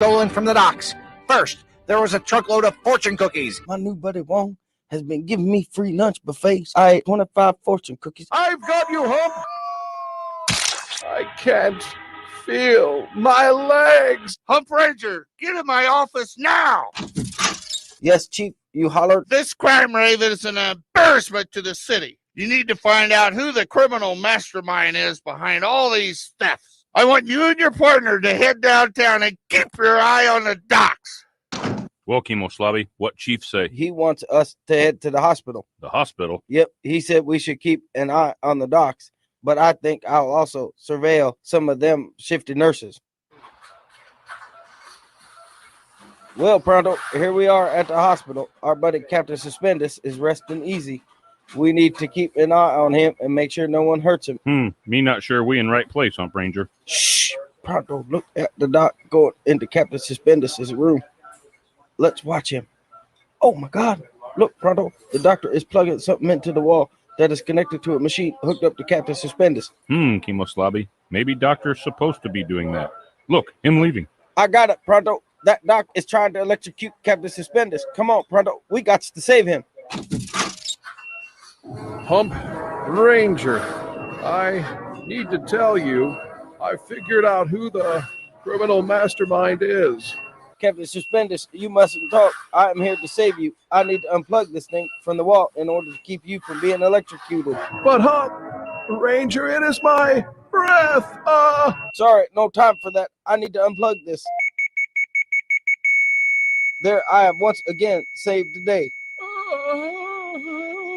stolen from the docks. First, there was a truckload of fortune cookies. My new buddy Wong has been giving me free lunch buffets. I ate 25 fortune cookies. I've got you, Hump. I can't feel my legs. Hump Ranger, get in my office now. Yes, Chief, you hollered. This crime rave is an embarrassment to the city. You need to find out who the criminal mastermind is behind all these thefts. I want you and your partner to head downtown and keep your eye on the docks. Well, Kemoslavi, what Chief say? He wants us to head to the hospital. The hospital? Yep, he said we should keep an eye on the docks, but I think I'll also surveil some of them shifty nurses. Well, Pronto, here we are at the hospital. Our buddy Captain Suspendus is resting easy. We need to keep an eye on him and make sure no one hurts him. Me not sure we in right place, Hump Ranger. Shh, Pronto, look at the doc going into Captain Suspendus' room. Let's watch him. Oh my God, look, Pronto, the doctor is plugging something into the wall that is connected to a machine hooked up to Captain Suspendus. Kemoslavi, maybe doctor's supposed to be doing that. Look, him leaving. I got it, Pronto. That doc is trying to electrocute Captain Suspendus. Come on, Pronto, we got to save him. Hump Ranger, I need to tell you, I figured out who the criminal mastermind is. Captain Suspendus, you mustn't talk. I am here to save you. I need to unplug this thing from the wall in order to keep you from being electrocuted. But Hump Ranger, it is my breath. Sorry, no time for that. I need to unplug this. There, I have once again saved the day.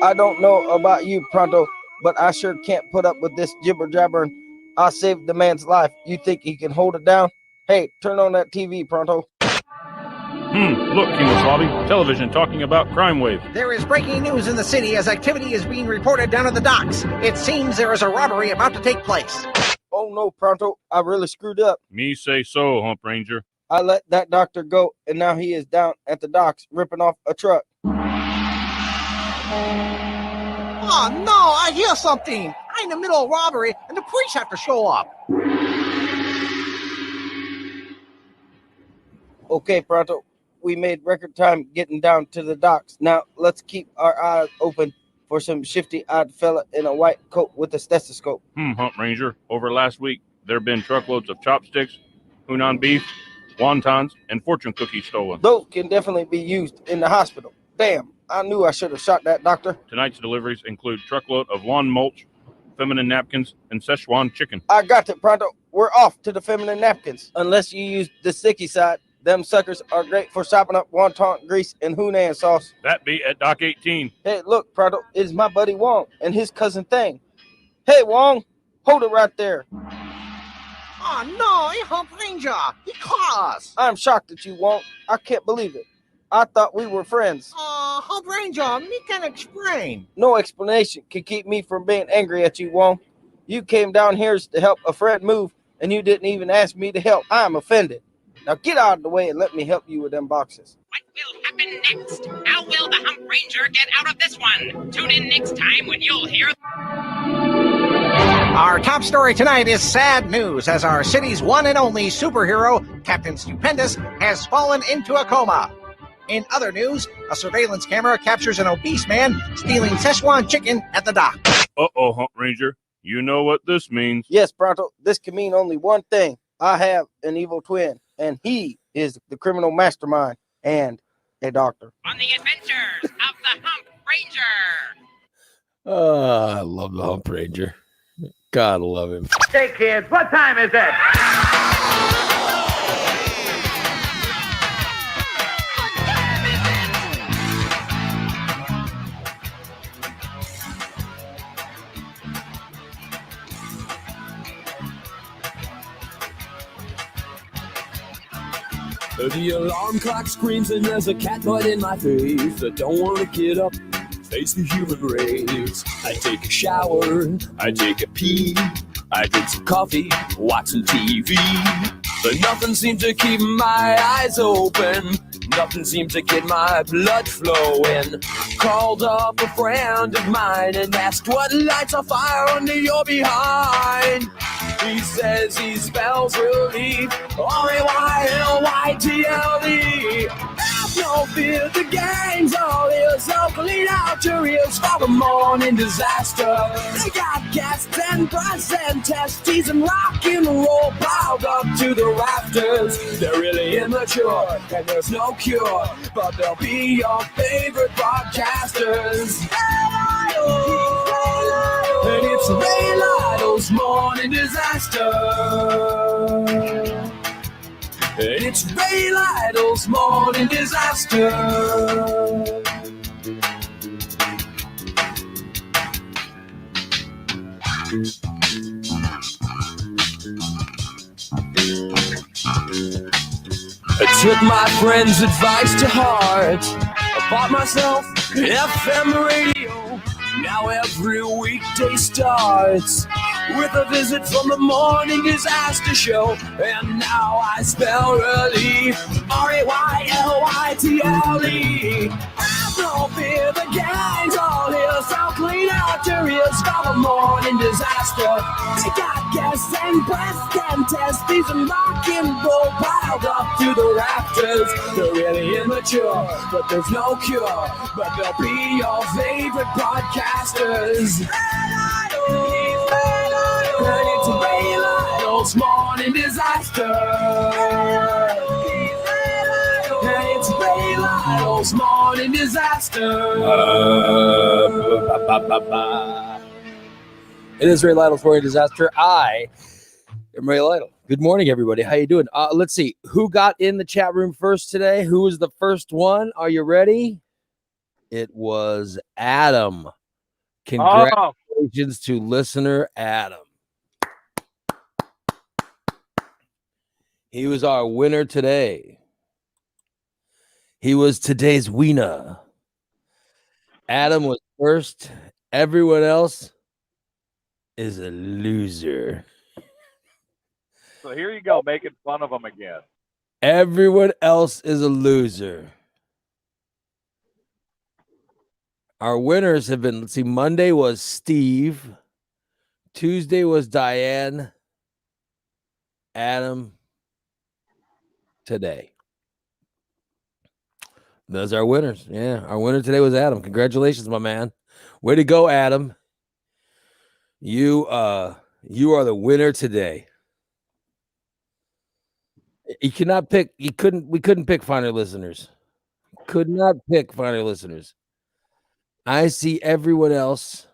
I don't know about you, Pronto, but I sure can't put up with this jibber-jabbering. I saved the man's life. You think he can hold it down? Hey, turn on that TV, Pronto. Look, Kemoslavi, television talking about crime wave. There is breaking news in the city as activity is being reported down at the docks. It seems there is a robbery about to take place. Oh no, Pronto, I really screwed up. Me say so, Hump Ranger. I let that doctor go, and now he is down at the docks ripping off a truck. Oh no, I hear something. I'm in the middle of robbery and the police have to show up. Okay, Pronto, we made record time getting down to the docks. Now let's keep our eyes open for some shifty-eyed fella in a white coat with a stethoscope. Hump Ranger, over last week, there have been truckloads of chopsticks, Hunan beef, wontons, and fortune cookies stolen. Those can definitely be used in the hospital. Damn, I knew I should have shot that doctor. Tonight's deliveries include truckload of lawn mulch, feminine napkins, and Szechuan chicken. I got it, Pronto. We're off to the feminine napkins. Unless you use the sticky side, them suckers are great for sopping up wonton grease and Hunan sauce. That be at Dock 18. Hey, look, Pronto, it is my buddy Wong and his cousin Thang. Hey, Wong, hold it right there. Oh no, Hump Ranger, he caught us. I'm shocked at you, Wong. I can't believe it. I thought we were friends. Hump Ranger, me can explain. No explanation can keep me from being angry at you, Wong. You came down here to help a friend move, and you didn't even ask me to help. I'm offended. Now get out of the way and let me help you with them boxes. What will happen next? How will the Hump Ranger get out of this one? Tune in next time when you'll hear... Our top story tonight is sad news as our city's one and only superhero, Captain Stupendous, has fallen into a coma. In other news, a surveillance camera captures an obese man stealing Szechuan chicken at the dock. Uh-oh, Hump Ranger. You know what this means. Yes, Pronto, this can mean only one thing. I have an evil twin, and he is the criminal mastermind and a doctor. On the adventures of the Hump Ranger. I love the Hump Ranger. Gotta love him. Hey, kids, what time is it? The alarm clock screams and there's a cat bite in my face. I don't want to get up, face the human race. I take a shower, I take a pee, I drink some coffee, watch some TV. But nothing seems to keep my eyes open. Nothing seemed to get my blood flowing. Called up a friend of mine and asked what lights a fire under your behind. He says he spells relief, R-A-Y-L-Y-T-L-E. Have no fear, the gang's all here, so clean out your ears for the morning disaster. They got gas and brass and testes and rock and roll piled up to the rafters. They're really immature and there's no cure, but they'll be your favorite broadcasters. And it's Ray Lytle's morning disaster. And it's Ray Lytle's morning disaster. I took my friend's advice to heart. I bought myself an FM radio. Now every weekday starts with a visit from the morning disaster show. And now I spell relief, R-A-Y-L-Y-T-L-E. Have no fear, the gang's all here, so clean out your ears for the morning disaster. They got gas and breast and testes and rock and roll piled up to the rafters. They're really immature, but there's no cure, but they'll be your favorite broadcasters. And it's Ray Lytle's morning disaster. And it's Ray Lytle's morning disaster. It is Ray Lytle's morning disaster. I am Ray Lytle. Good morning, everybody. How you doing? Let's see. Who got in the chat room first today? Who was the first one? Are you ready? It was Adam. Congratulations to listener Adam. He was our winner today. He was today's winner. Adam was first. Everyone else is a loser. So here you go, making fun of him again. Everyone else is a loser. Our winners have been, let's see, Monday was Steve. Tuesday was Diane. Adam. Today. Those are our winners. Yeah, our winner today was Adam. Congratulations, my man. Way to go, Adam. You are the winner today. You cannot pick, we couldn't pick finer listeners. Could not pick finer listeners. I see everyone else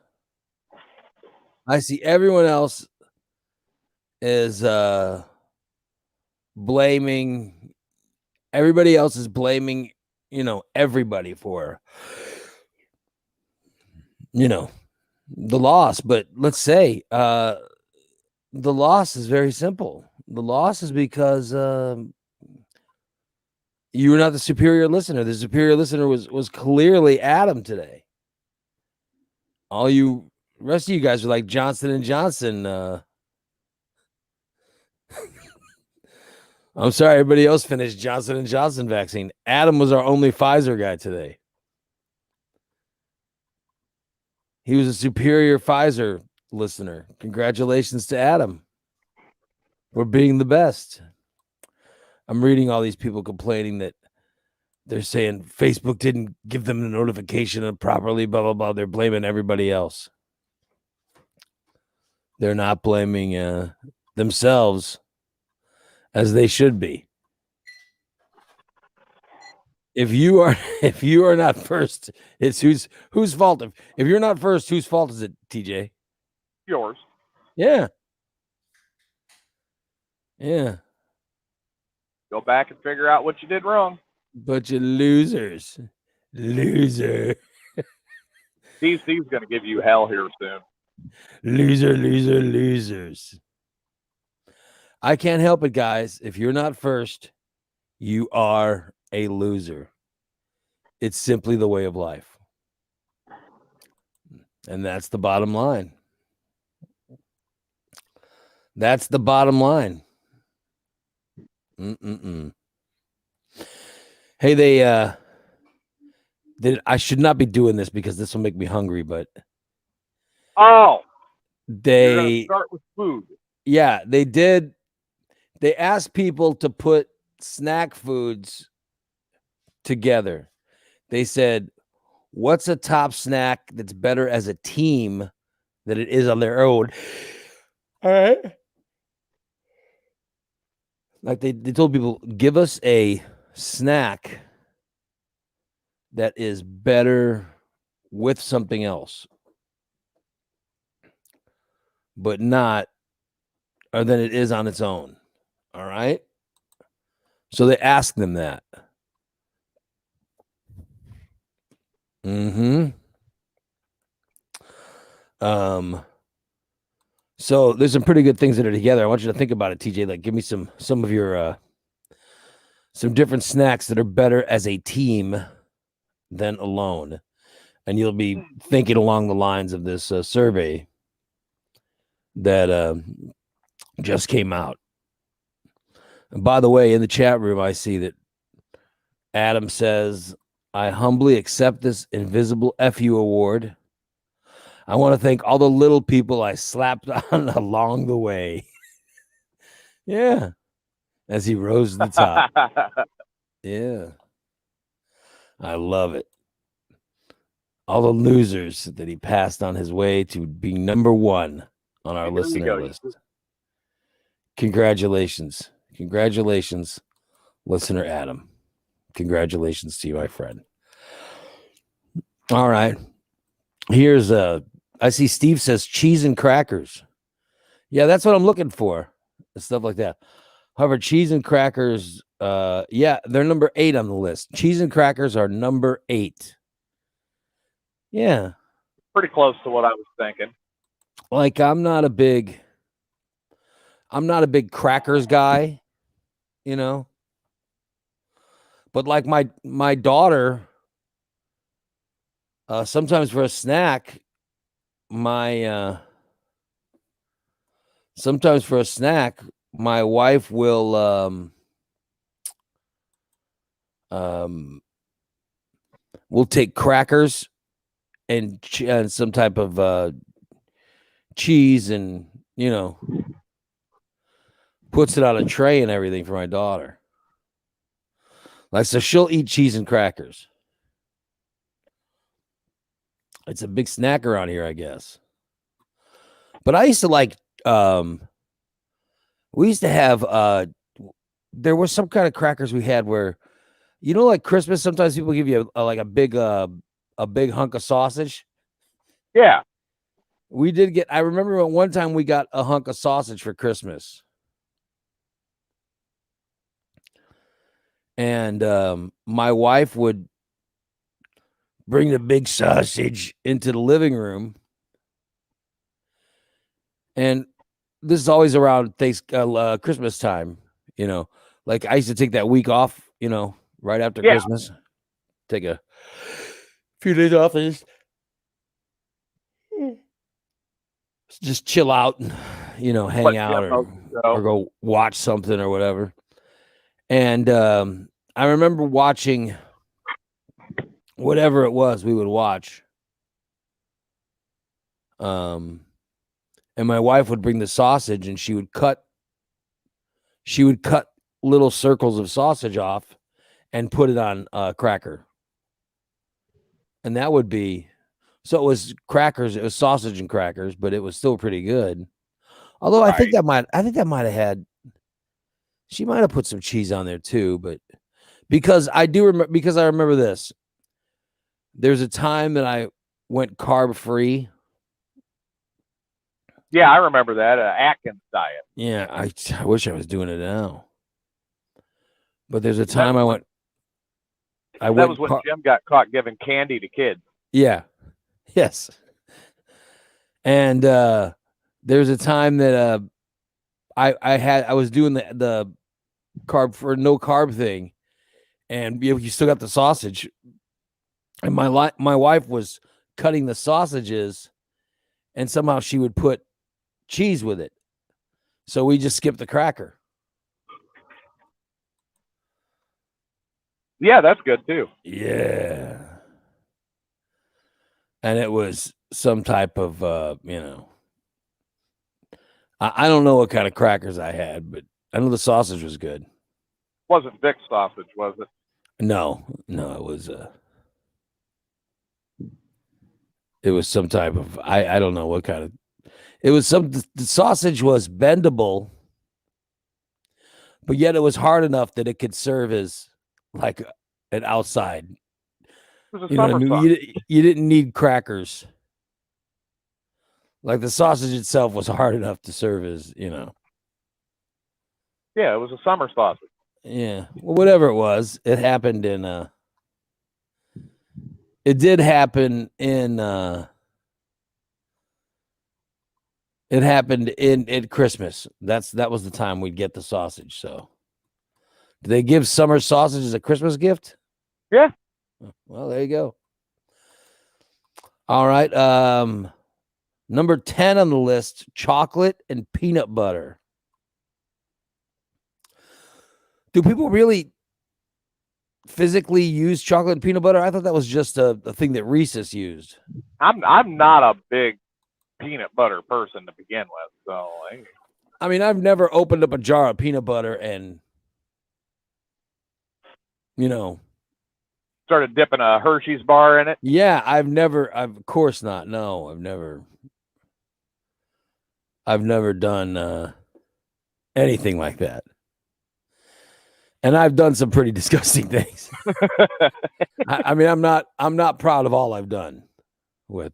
is blaming, everybody else is blaming, everybody for, the loss. But let's say the loss is very simple. The loss is because you were not the superior listener. The superior listener was clearly Adam today. All you rest of you guys are like Johnson & Johnson. I'm sorry, everybody else finished Johnson & Johnson vaccine. Adam was our only Pfizer guy today. He was a superior Pfizer listener. Congratulations to Adam for being the best. I'm reading all these people complaining that they're saying Facebook didn't give them the notification properly, blah, blah, blah. They're blaming everybody else. They're not blaming themselves as they should be. If you are not first, it's whose fault? If you're not first, whose fault is it, TJ? Yours. Yeah. Yeah. Go back and figure out what you did wrong. Bunch of losers. Loser. Steve's going to give you hell here soon. Losers. I can't help it, guys. If you're not first, you are a loser. It's simply the way of life. And that's the bottom line. That's the bottom line. Hey, I should not be doing this because this will make me hungry, but Oh, you're gonna they start with food. yeah, they did. They asked people to put snack foods together. They said, what's a top snack that's better as a team than it is on their own? All right. Like they told people, give us a snack that is better with something else, but not or than it is on its own. All right. So they asked them that. So there's some pretty good things that are together. I want you to think about it, TJ. Like, give me some of your some different snacks that are better as a team than alone, and you'll be thinking along the lines of this survey that just came out. And by the way, in the chat room, I see that Adam says, "I humbly accept this invisible FU award. I want to thank all the little people I slapped on along the way." Yeah. As he rose to the top. Yeah. I love it. All the losers that he passed on his way to being number one on our listener list. Congratulations. Congratulations, listener Adam. Congratulations to you, my friend. All right. Here's I see Steve says cheese and crackers. Yeah, that's what I'm looking for. Stuff like that. However, cheese and crackers, yeah, they're number 8 on the list. Cheese and crackers are number 8. Yeah. Pretty close to what I was thinking. Like I'm not a big crackers guy, you know. But like my daughter, sometimes for a snack, my wife will we'll take crackers and some type of cheese and, you know, puts it on a tray and everything for my daughter. Like, so she'll eat cheese and crackers. It's a big snack around here, I guess. But I used to like, we used to have, there was some kind of crackers we had where, you know, like Christmas, sometimes people give you like a big hunk of sausage. Yeah. We did get, I remember one time we got a hunk of sausage for Christmas. And my wife would bring the big sausage into the living room. And this is always around Christmas time, you know. Like I used to take that week off, you know, right after Christmas. Take a few days off and just chill out and, you know, hang out or go watch something or whatever. And I remember watching whatever it was we would watch. And my wife would bring the sausage and she would cut little circles of sausage off and put it on a cracker. And that would be, so it was crackers, it was sausage and crackers, but it was still pretty good. Although I think that might have had, she might have put some cheese on there too, but because I remember this. There's a time that I went carb free. Yeah, I remember that Atkins diet. Yeah, I wish I was doing it now. But there's a time I went. That was when Jim got caught giving candy to kids. Yeah. Yes. And there's a time that I was doing the carb for no carb thing, and you still got the sausage. And my wife was cutting the sausages, and somehow she would put cheese with it. So we just skipped the cracker. Yeah, that's good too. Yeah. And it was some type of, I don't know what kind of crackers I had, but I know the sausage was good. Wasn't Vic sausage, was it? No, it was some type of, I don't know what kind of, it was the sausage was bendable, but yet it was hard enough that it could serve as like an outside. It was a You know what I summer mean? sausage. You didn't need crackers. Like the sausage itself was hard enough to serve as, Yeah, it was a summer sausage. Yeah. Well, whatever it was, it happened in it did happen in it happened in Christmas. That was the time we'd get the sausage. So do they give summer sausage as a Christmas gift? Yeah. Well, there you go. All right. Number 10 on the list, chocolate and peanut butter. Do people really physically use chocolate and peanut butter? I thought that was just a thing that Reese's used. I'm not a big peanut butter person to begin with, so I mean, I've never opened up a jar of peanut butter and started dipping a Hershey's bar in it. Yeah, of course not. No, I've never done anything like that. And I've done some pretty disgusting things. I mean, I'm not proud of all I've done with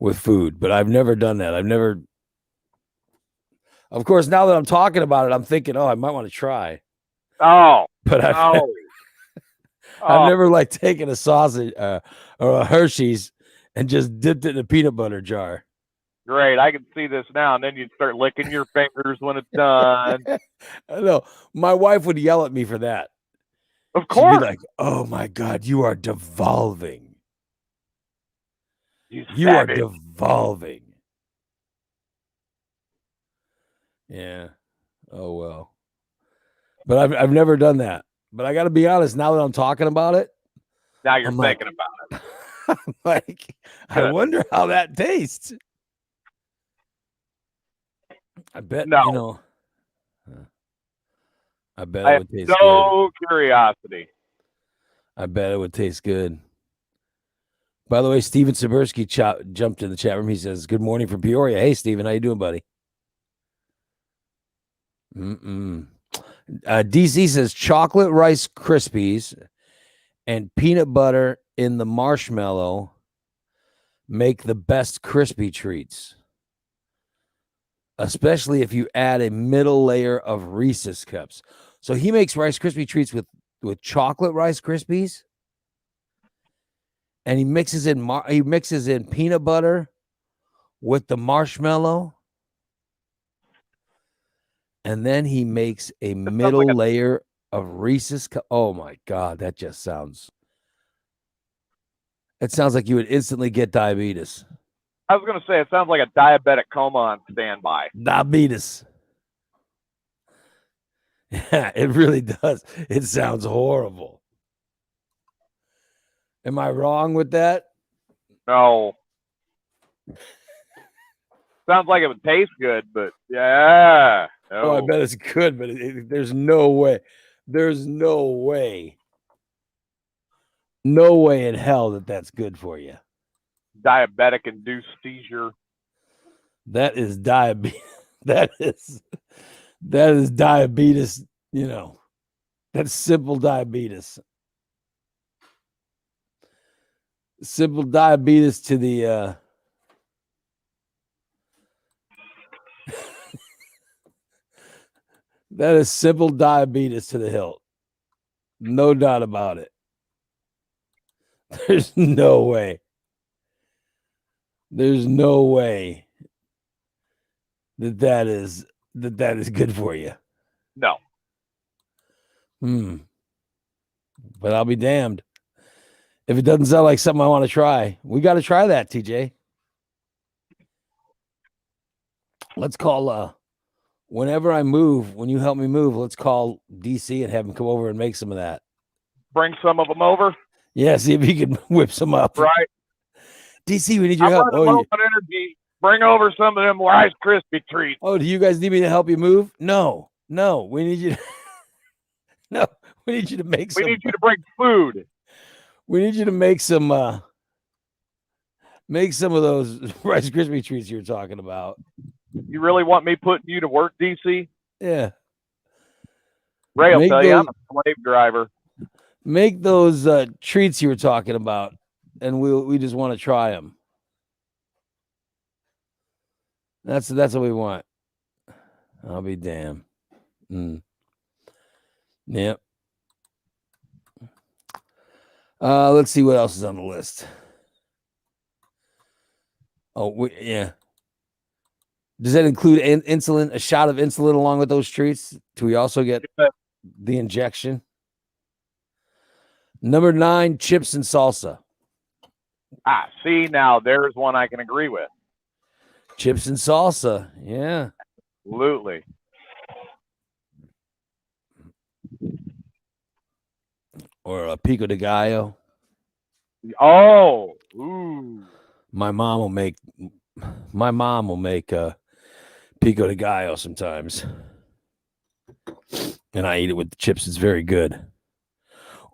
with food, but I've never done that. Of course, now that I'm talking about it, I'm thinking, I might want to try. Oh, but I've never like taken a sausage or a Hershey's and just dipped it in a peanut butter jar. Great. I can see this now. And then you'd start licking your fingers when it's done. I know. My wife would yell at me for that. Of course. She'd be like, "Oh my God, you are devolving. You are devolving." Yeah. Oh well. But I've never done that. But I got to be honest. Now that I'm talking about it, now you're thinking about it. I'm like, I wonder how that tastes. I bet I bet it would taste good. No curiosity. I bet it would taste good. By the way, Steven Sibersky jumped in the chat room. He says, "Good morning from Peoria." Hey, Steven, how you doing, buddy? DC says chocolate Rice Krispies and peanut butter in the marshmallow make the best crispy treats, especially if you add a middle layer of Reese's Cups. So he makes Rice Krispie treats with chocolate Rice Krispies, and he mixes in peanut butter with the marshmallow, and then he makes a middle layer of Reese's Cup. Oh my God, that just sounds. It sounds like you would instantly get diabetes. I was going to say, it sounds like a diabetic coma on standby. Diabetes. Yeah, it really does. It sounds horrible. Am I wrong with that? No. Sounds like it would taste good, but yeah. No. Oh, I bet it's good, but there's no way. There's no way. No way in hell that that's good for you. Diabetic induced seizure. That is diabetes. That is diabetes. That's simple diabetes. Simple diabetes to the. That is simple diabetes to the hilt. No doubt about it. There's no way. There's no way that is good for you. No. But I'll be damned if it doesn't sound like something I want to try. We got to try that, TJ. Let's call Whenever I move, when you help me move, let's call DC and have him come over and make some of that. Bring some of them over. Yeah, see if he can whip some up. Right. DC, we need your I'm help. running low on energy. Bring over some of them Rice Krispie treats. Do you guys need me to help you move? No, we need you. We need you to make some. We need you to bring food. We need you to make some of those Rice Krispie treats you were talking about. You really want me putting you to work, DC? Yeah. Ray will tell you I'm a slave driver. Make those treats you were talking about, and we just want to try them. That's what we want. I'll be damned. Yep. Let's see what else is on the list. Yeah. Does that include insulin? A shot of insulin along with those treats? Do we also get the injection? Number 9, chips and salsa. See, now there's one I can agree with. Chips and salsa, yeah. Absolutely. Or a pico de gallo. Oh, ooh. My mom will make pico de gallo sometimes, and I eat it with the chips. It's very good.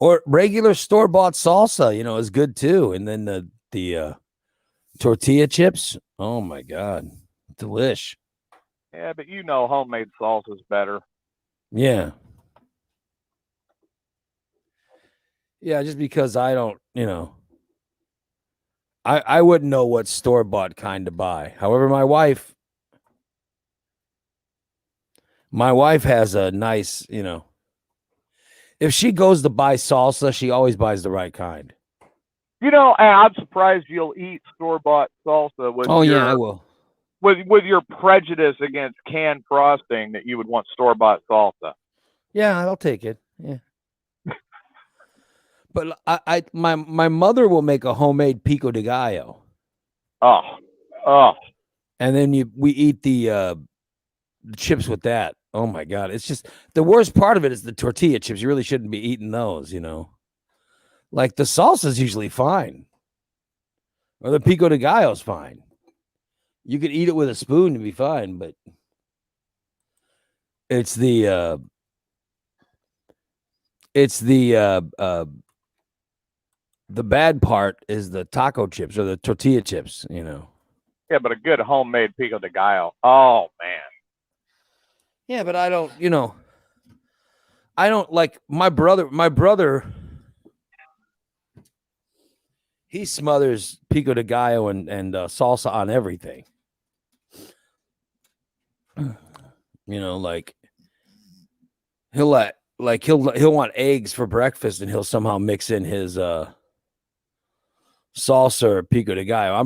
Or regular store-bought salsa, is good too. And then the tortilla chips. Oh my God, delish. Yeah, but homemade salsa is better. Yeah. Yeah, just because I don't, I wouldn't know what store-bought kind to buy. However, my wife has a nice, if she goes to buy salsa, she always buys the right kind. I'm surprised you'll eat store-bought salsa with yeah, I will. With your prejudice against canned frosting that you would want store-bought salsa. Yeah, I'll take it. Yeah. But my mother will make a homemade pico de gallo. Oh. And then we eat the chips with that. Oh my God. It's just the worst part of it is the tortilla chips. You really shouldn't be eating those, Like the salsa is usually fine. Or the pico de gallo is fine. You could eat it with a spoon and be fine, but it's the bad part is the taco chips or the tortilla chips, Yeah, but a good homemade pico de gallo. Oh, man. Yeah, but I don't, I don't like my brother, he smothers pico de gallo and salsa on everything. Like he'll want eggs for breakfast and he'll somehow mix in his salsa or pico de gallo. I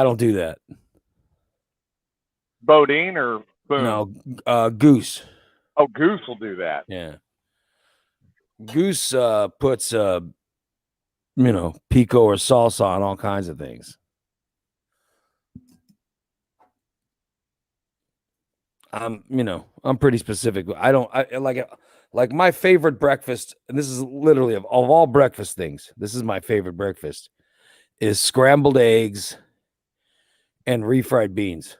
don't do that. Bodine or Boone? No, Goose. Oh, Goose will do that. Yeah. Goose puts pico or salsa on all kinds of things. I'm pretty specific. I like my favorite breakfast, and this is literally of all breakfast things, this is my favorite breakfast, is scrambled eggs and refried beans.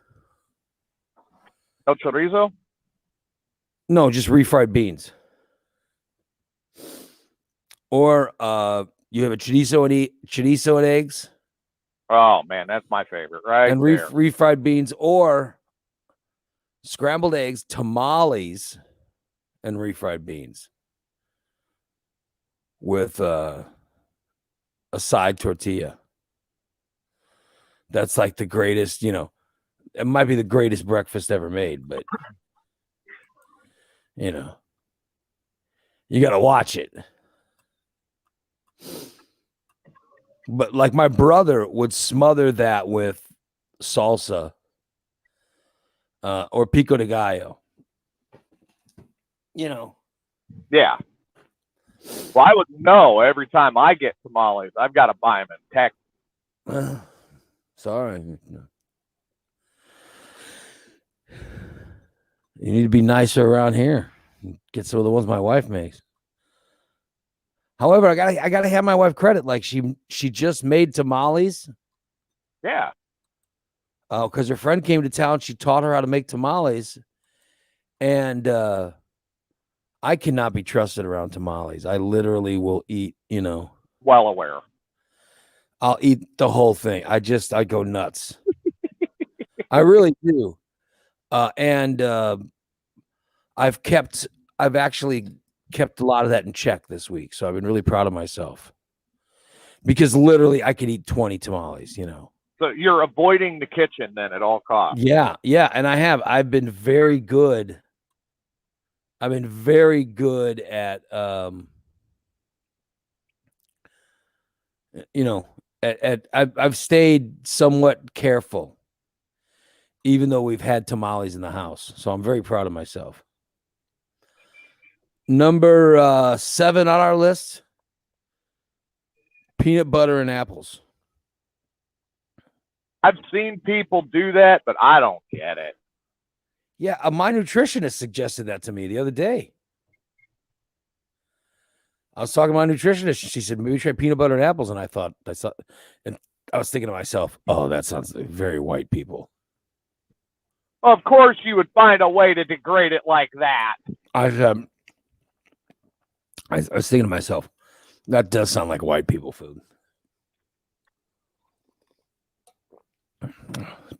El chorizo? No, just refried beans. Or you have a chorizo and eggs. Oh man, that's my favorite, right? And refried beans, or scrambled eggs, tamales, and refried beans with a side tortilla. That's like the greatest, it might be the greatest breakfast ever made, but you got to watch it. But like my brother would smother that with salsa or pico de gallo. Yeah. Well, I would know every time I get tamales, I've got to buy them in Texas. Sorry. You need to be nicer around here. Get some of the ones my wife makes. However, I gotta have my wife credit. Like she just made tamales. Yeah. Oh, because her friend came to town. She taught her how to make tamales. And I cannot be trusted around tamales. I literally will eat, Well aware. I'll eat the whole thing. I go nuts. I really do. And I've actually kept a lot of that in check this week. So I've been really proud of myself. Because literally I could eat 20 tamales, So you're avoiding the kitchen then at all costs. Yeah. And I've been very good. I've been very good at, I've stayed somewhat careful, even though we've had tamales in the house. So I'm very proud of myself. Number 7 on our list, peanut butter and apples. I've seen people do that, but I don't get it. Yeah, my nutritionist suggested that to me the other day. I was talking to my nutritionist. She said, maybe try peanut butter and apples. And I thought, and I was thinking to myself, oh, that sounds like very white people. Of course you would find a way to degrade it like that. I was thinking to myself, that does sound like white people food.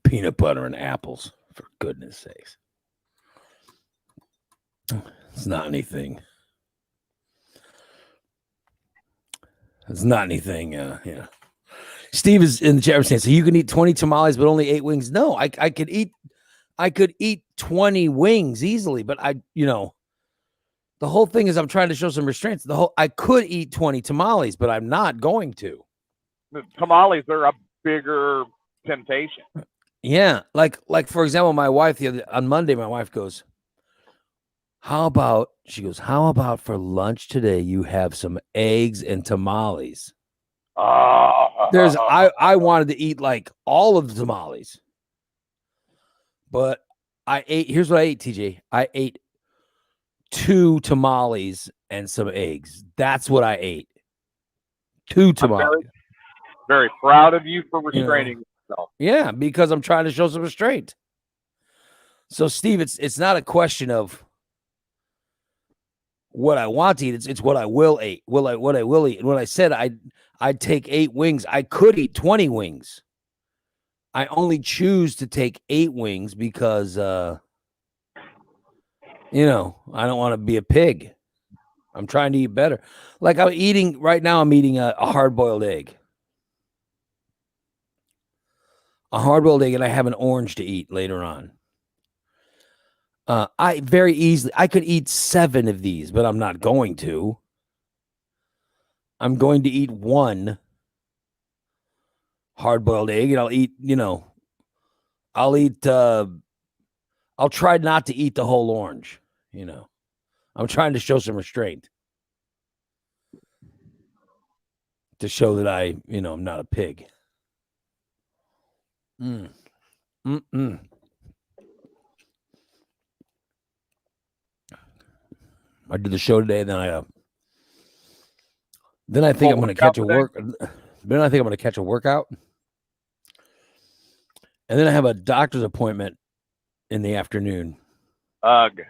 Peanut butter and apples, for goodness sakes. It's not anything. It's not anything. Yeah. Steve is in the chat room saying, so you can eat 20 tamales, but only 8 wings. No, I could eat 20 wings easily, but the whole thing is I'm trying to show some restraints. I could eat 20 tamales, but I'm not going to. The tamales are a bigger temptation. Yeah. Like for example, my wife on Monday, my wife goes, how about for lunch today, you have some eggs and tamales? I wanted to eat like all of the tamales, but here's what I ate, TJ. I ate 2 tamales and some eggs. That's what I ate. 2 tamales. Very proud of you for restraining yourself. Yeah, because I'm trying to show some restraint. So, Steve, it's not a question of what I want to eat. It's what I will eat. What I will eat. And when I said I'd take 8 wings, I could eat 20 wings. I only choose to take 8 wings because I don't want to be a pig. I'm trying to eat better. Like I'm eating a hard-boiled egg. A hard-boiled egg, and I have an orange to eat later on. I could eat 7 of these, but I'm not going to. I'm going to eat 1 hard-boiled egg, and I'll try not to eat the whole orange. I'm trying to show some restraint to show that I'm not a pig. I did the show today, and then I think I'm going to catch a work. Then I think I'm going to catch a workout, and then I have a doctor's appointment in the afternoon. Ugh.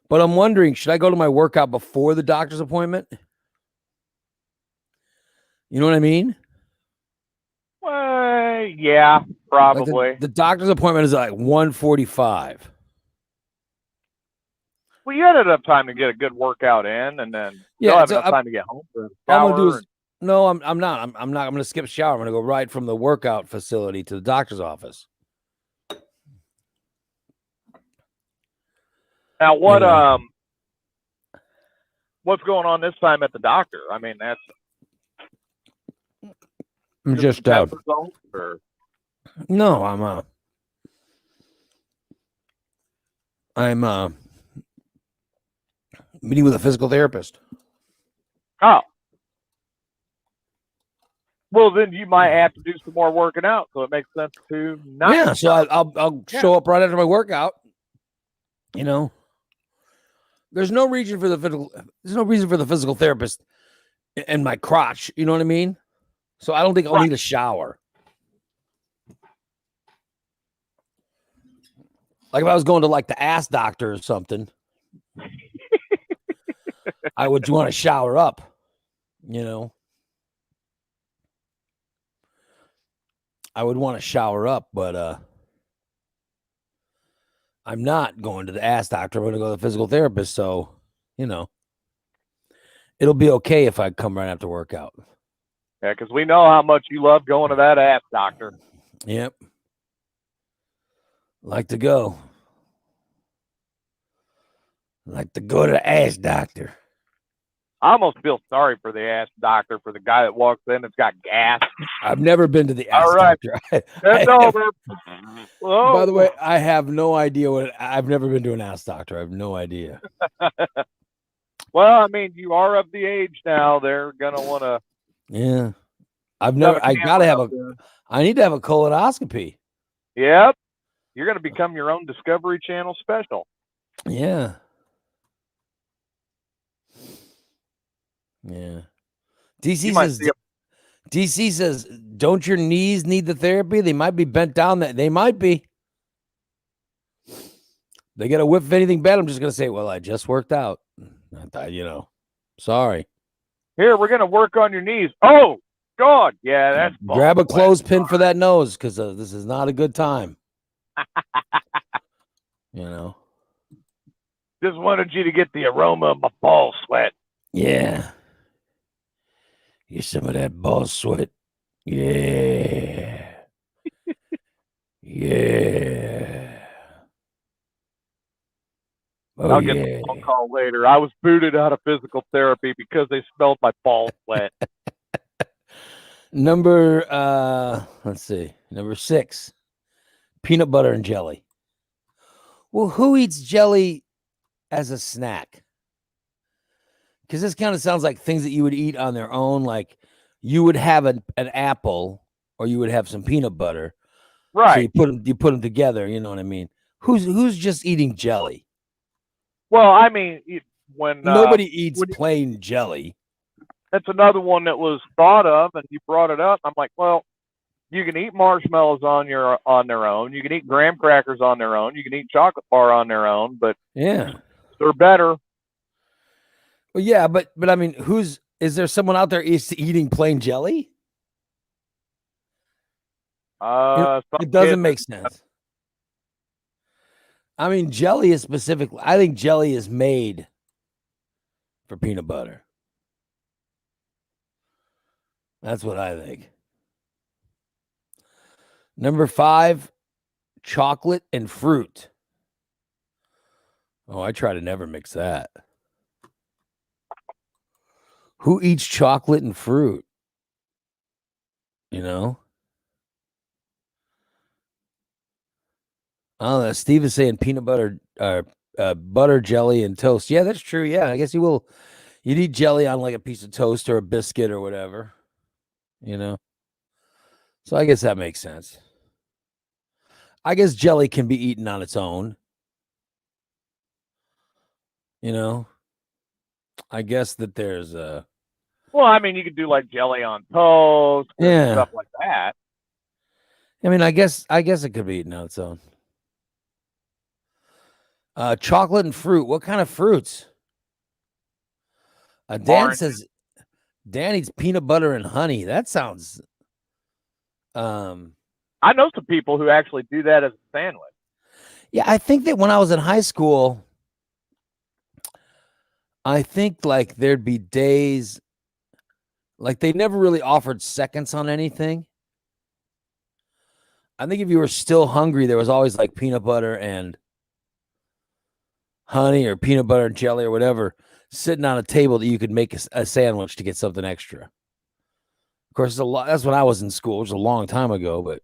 But I'm wondering, should I go to my workout before the doctor's appointment? You know what I mean? Well, yeah, probably. Like the doctor's appointment is like 1:45. Well, you had enough time to get a good workout in, and then you'll have enough time to get home. I'm not. I'm not. I'm going to skip shower. I'm going to go right from the workout facility to the doctor's office. Now, what's going on this time at the doctor? I mean, that's I'm just no, I'm meeting with a physical therapist. Oh. Well, then you might have to do some more working out, so it makes sense to not. Yeah, so I'll show up right after my workout, You know, there's no reason for the physical therapist and my crotch. You know what I mean? So I don't think I'll need a shower. Like if I was going to like the ass doctor or something, I would want to shower up, you know. I would want to shower up, but I'm not going to the ass doctor. I'm going to go to the physical therapist. So, you know, it'll be okay if I come right after workout. Yeah, because we know how much you love going to that ass doctor. Yep. Like to go. Like to go to the ass doctor. I almost feel sorry for the ass doctor, for the guy that walks in that's got gas. I've never been to the ass All right. doctor. That's over. Whoa. By the way, I have no idea I've never been to an ass doctor. I have no idea. Well, I mean, you are of the age now. They're going to want to. Yeah. I need to have a colonoscopy. Yep. You're going to become your own Discovery Channel special. Yeah. Yeah. DC says, don't your knees need the therapy? They might be bent down. They might be. They got to whip if anything bad. I'm just going to say, well, I just worked out. I thought, you know, sorry. Here, we're going to work on your knees. Oh, God. Yeah, that's grab a clothespin for that nose because this is not a good time. You know, just wanted you to get the aroma of my ball sweat. Yeah. Get some of that ball sweat. Yeah. Yeah. Oh, I'll get the phone call later. I was booted out of physical therapy because they smelled my ball sweat. Let's see. Number 6, peanut butter and jelly. Well, who eats jelly as a snack? Because this kind of sounds like things that you would eat on their own. Like you would have an apple or you would have some peanut butter. Right. So you put them together. You know what I mean? Who's just eating jelly? Well, I mean, when nobody eats plain jelly. That's another one that was thought of, and you brought it up. I'm like, well, you can eat marshmallows on their own. You can eat graham crackers on their own. You can eat chocolate bar on their own, but yeah, they're better. Well, yeah, but I mean, is there someone out there eating plain jelly? It doesn't make sense. I mean, jelly is specifically. I think jelly is made for peanut butter. That's what I think. Number 5, chocolate and fruit. Oh, I try to never mix that. Who eats chocolate and fruit? You know? Oh, Steve is saying peanut butter, butter, jelly, and toast. Yeah, that's true. Yeah, I guess you will. You'd eat jelly on like a piece of toast or a biscuit or whatever. You know? So I guess that makes sense. I guess jelly can be eaten on its own. You know? I guess that there's a... Well, I mean, you could do like jelly on toast, yeah, stuff like that. I mean, I guess it could be eaten on its own. Chocolate and fruit. What kind of fruits? Dan says Dan eats peanut butter and honey. That sounds. I know some people who actually do that as a sandwich. Yeah, I think that when I was in high school, I think like there'd be days like they never really offered seconds on anything. I think if you were still hungry, there was always like peanut butter and honey or peanut butter and jelly or whatever sitting on a table that you could make a sandwich to get something extra. Of course, that's when I was in school. It was a long time ago, but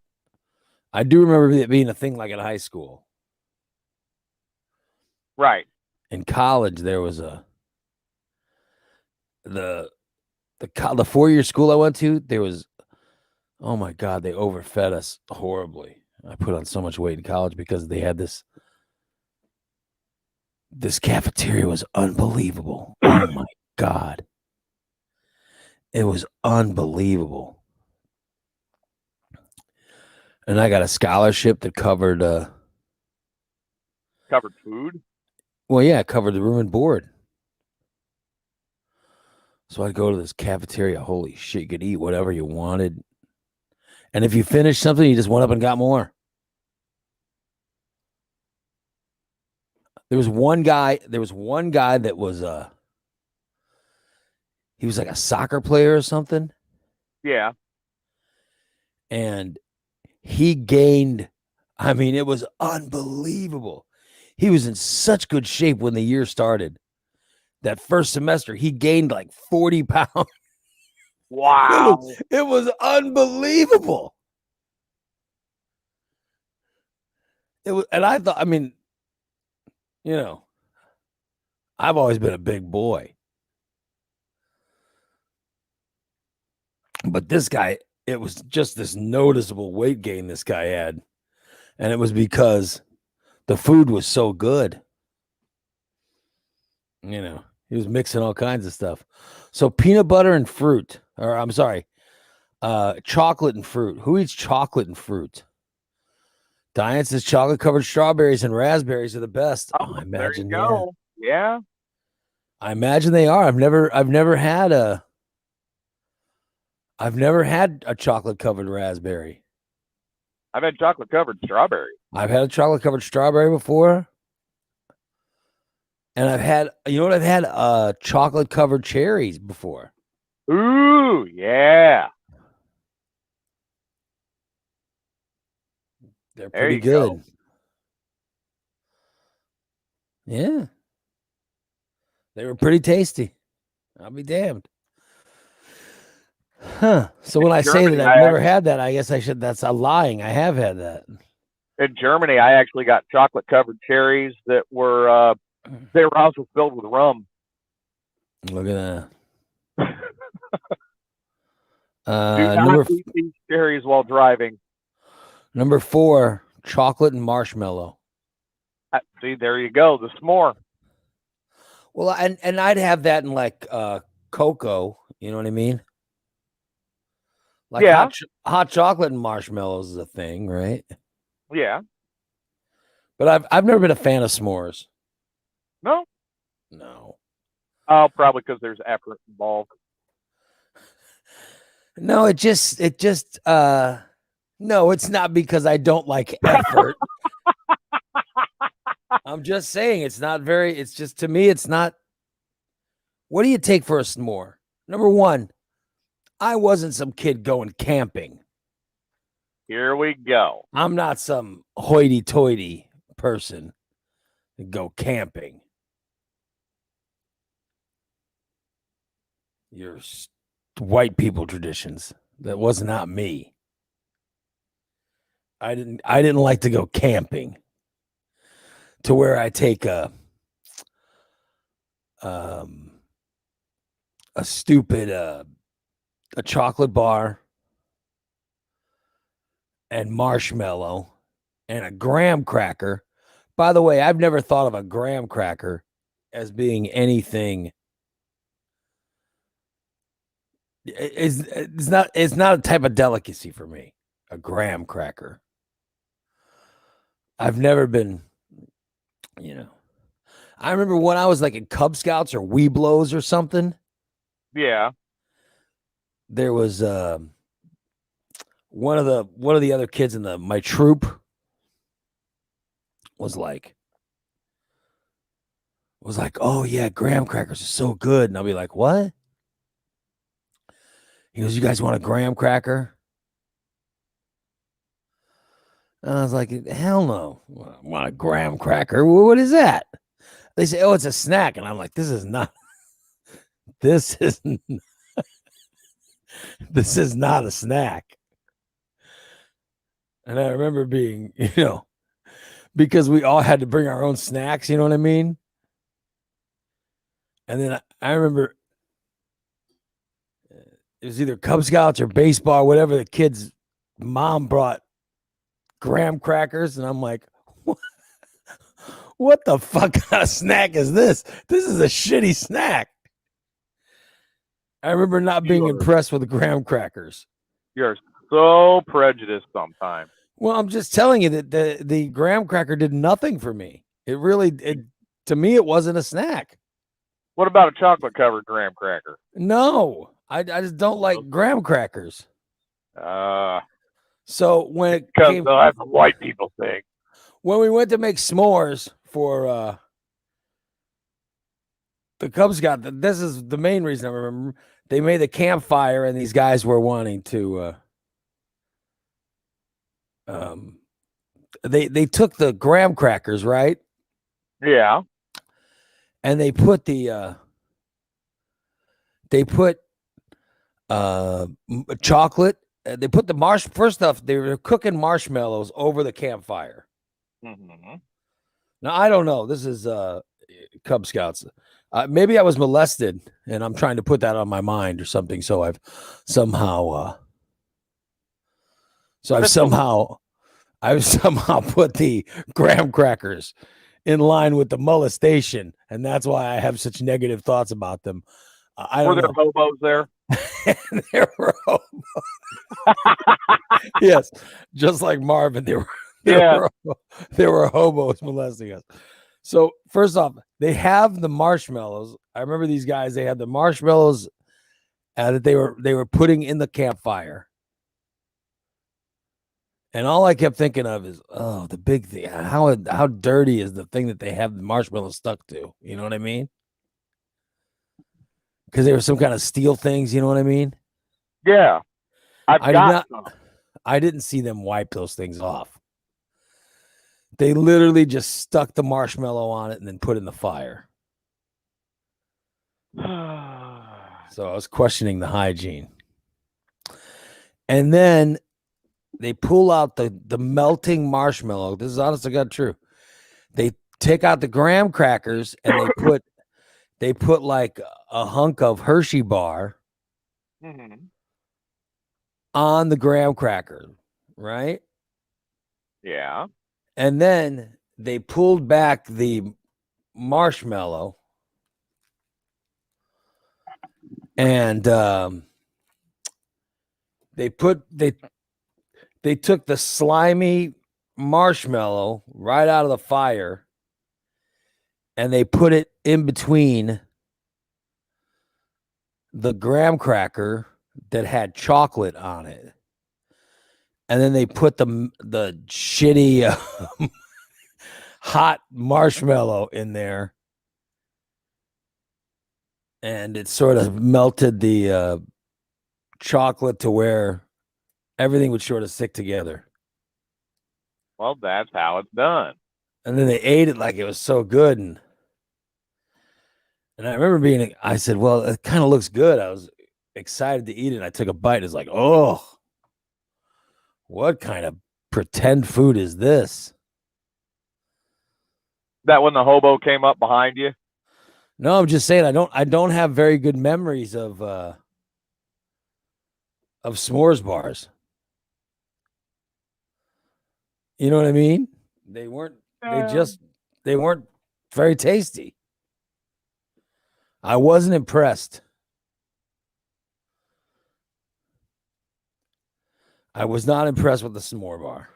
I do remember it being a thing like in high school. Right. In college, there was the 4-year school I went to, there was, oh my God, they overfed us horribly. I put on so much weight in college because they had this This cafeteria was unbelievable. Oh my God. It was unbelievable. And I got a scholarship that covered Covered food. well, yeah, it covered the room and board. So I'd go to this cafeteria. Holy shit, you could eat whatever you wanted. And if you finished something, you just went up and got more. There was one guy that was he was like a soccer player or something. Yeah. And he gained, I mean, it was unbelievable. He was in such good shape when the year started. That first semester, he gained like 40 pounds. Wow. It was unbelievable. It was, and I thought, I mean, you know, I've always been a big boy. But this guy, it was just this noticeable weight gain this guy had. And it was because the food was so good. You know, he was mixing all kinds of stuff. So peanut butter and fruit, or I'm sorry, chocolate and fruit. Who eats chocolate and fruit? Diane says chocolate covered strawberries and raspberries are the best. Oh, I imagine. there you go. Yeah. I imagine they are. I've never had a chocolate covered raspberry. I've had chocolate covered strawberry. I've had a chocolate covered strawberry before. And I've had, you know what? I've had chocolate covered cherries before. Ooh, yeah. They're There pretty you good. go. Yeah. They were pretty tasty. I'll be damned. Huh. So when I say Germany, that I've never had that, I guess that's a lying. I have had that. In Germany, I actually got chocolate covered cherries that were they were also filled with rum. Look at that. Do not eat these cherries while driving. Number 4, chocolate and marshmallow. See, there you go. The s'more. Well, and I'd have that in like cocoa. You know what I mean? Like Yeah. hot chocolate and marshmallows is a thing, right? Yeah. But I've never been a fan of s'mores. No. No. Oh, probably because there's effort involved. No, it just no, it's not because I don't like effort. I'm just saying it's just, to me, it's not. What do you take for a s'more? Number 1, I wasn't some kid going camping. Here we go. I'm not some hoity-toity person to go camping. Your white people traditions. That was not me. I didn't like to go camping to where I take a stupid a chocolate bar and marshmallow and a graham cracker. By the way, I've never thought of a graham cracker as being anything. It's not a type of delicacy for me, a graham cracker. I've never been, you know. I remember when I was like in Cub Scouts or Weeblos or something. Yeah. There was one of the other kids in my troop was like, oh yeah, graham crackers are so good. And I'll be like, what? He goes, you guys want a graham cracker? And I was like, hell no. I want a graham cracker. What is that? They say, oh, it's a snack. And I'm like, this is not a snack. And I remember being, because we all had to bring our own snacks, you know what I mean? And then I remember it was either Cub Scouts or baseball, whatever, the kid's mom brought graham crackers. And I'm like, What the fuck kind of snack is this? This is a shitty snack. I remember not being Sure. impressed with the graham crackers. You're so prejudiced sometimes. Well, I'm just telling you that the graham cracker did nothing for me. To me, it wasn't a snack. What about a chocolate covered graham cracker? No, I just don't like graham crackers. So when it Because came, that's what white people think. when we went to make s'mores for the Cub Scout, this is the main reason I remember. They made the campfire, and these guys were wanting to. They took the graham crackers, right? Yeah. And they put chocolate. They put the first off, they were cooking marshmallows over the campfire. Mm-hmm. Now I don't know. This is Cub Scouts. Maybe I was molested, and I'm trying to put that on my mind or something. So I've somehow put the graham crackers in line with the molestation, and that's why I have such negative thoughts about them. Were there hobos there? There were yes, just like Marvin, there were hobos molesting us. So first off, they have the marshmallows. I remember these guys. They had the marshmallows that they were putting in the campfire, and all I kept thinking of is, oh, the big thing. How dirty is the thing that they have the marshmallows stuck to? You know what I mean? Because they were some kind of steel things. You know what I mean? Yeah. I didn't see them wipe those things off. They literally just stuck the marshmallow on it and then put it in the fire. So I was questioning the hygiene. And then they pull out the melting marshmallow. This is honest to God true. They take out the graham crackers and they put like a hunk of Hershey bar on the graham cracker, right? Yeah. And then they pulled back the marshmallow and they took the slimy marshmallow right out of the fire and they put it in between the graham cracker that had chocolate on it. And then they put the shitty hot marshmallow in there. And it sort of melted the chocolate to where everything would sort of stick together. Well, that's how it's done. And then they ate it like it was so good. And I remember I said, well, it kind of looks good. I was excited to eat it. And I took a bite. It's like, oh, what kind of pretend food is this? That when the hobo came up behind you? No, I'm just saying I don't have very good memories of s'mores bars. You know what I mean? They weren't very tasty. I wasn't impressed. I was not impressed with the s'more bar.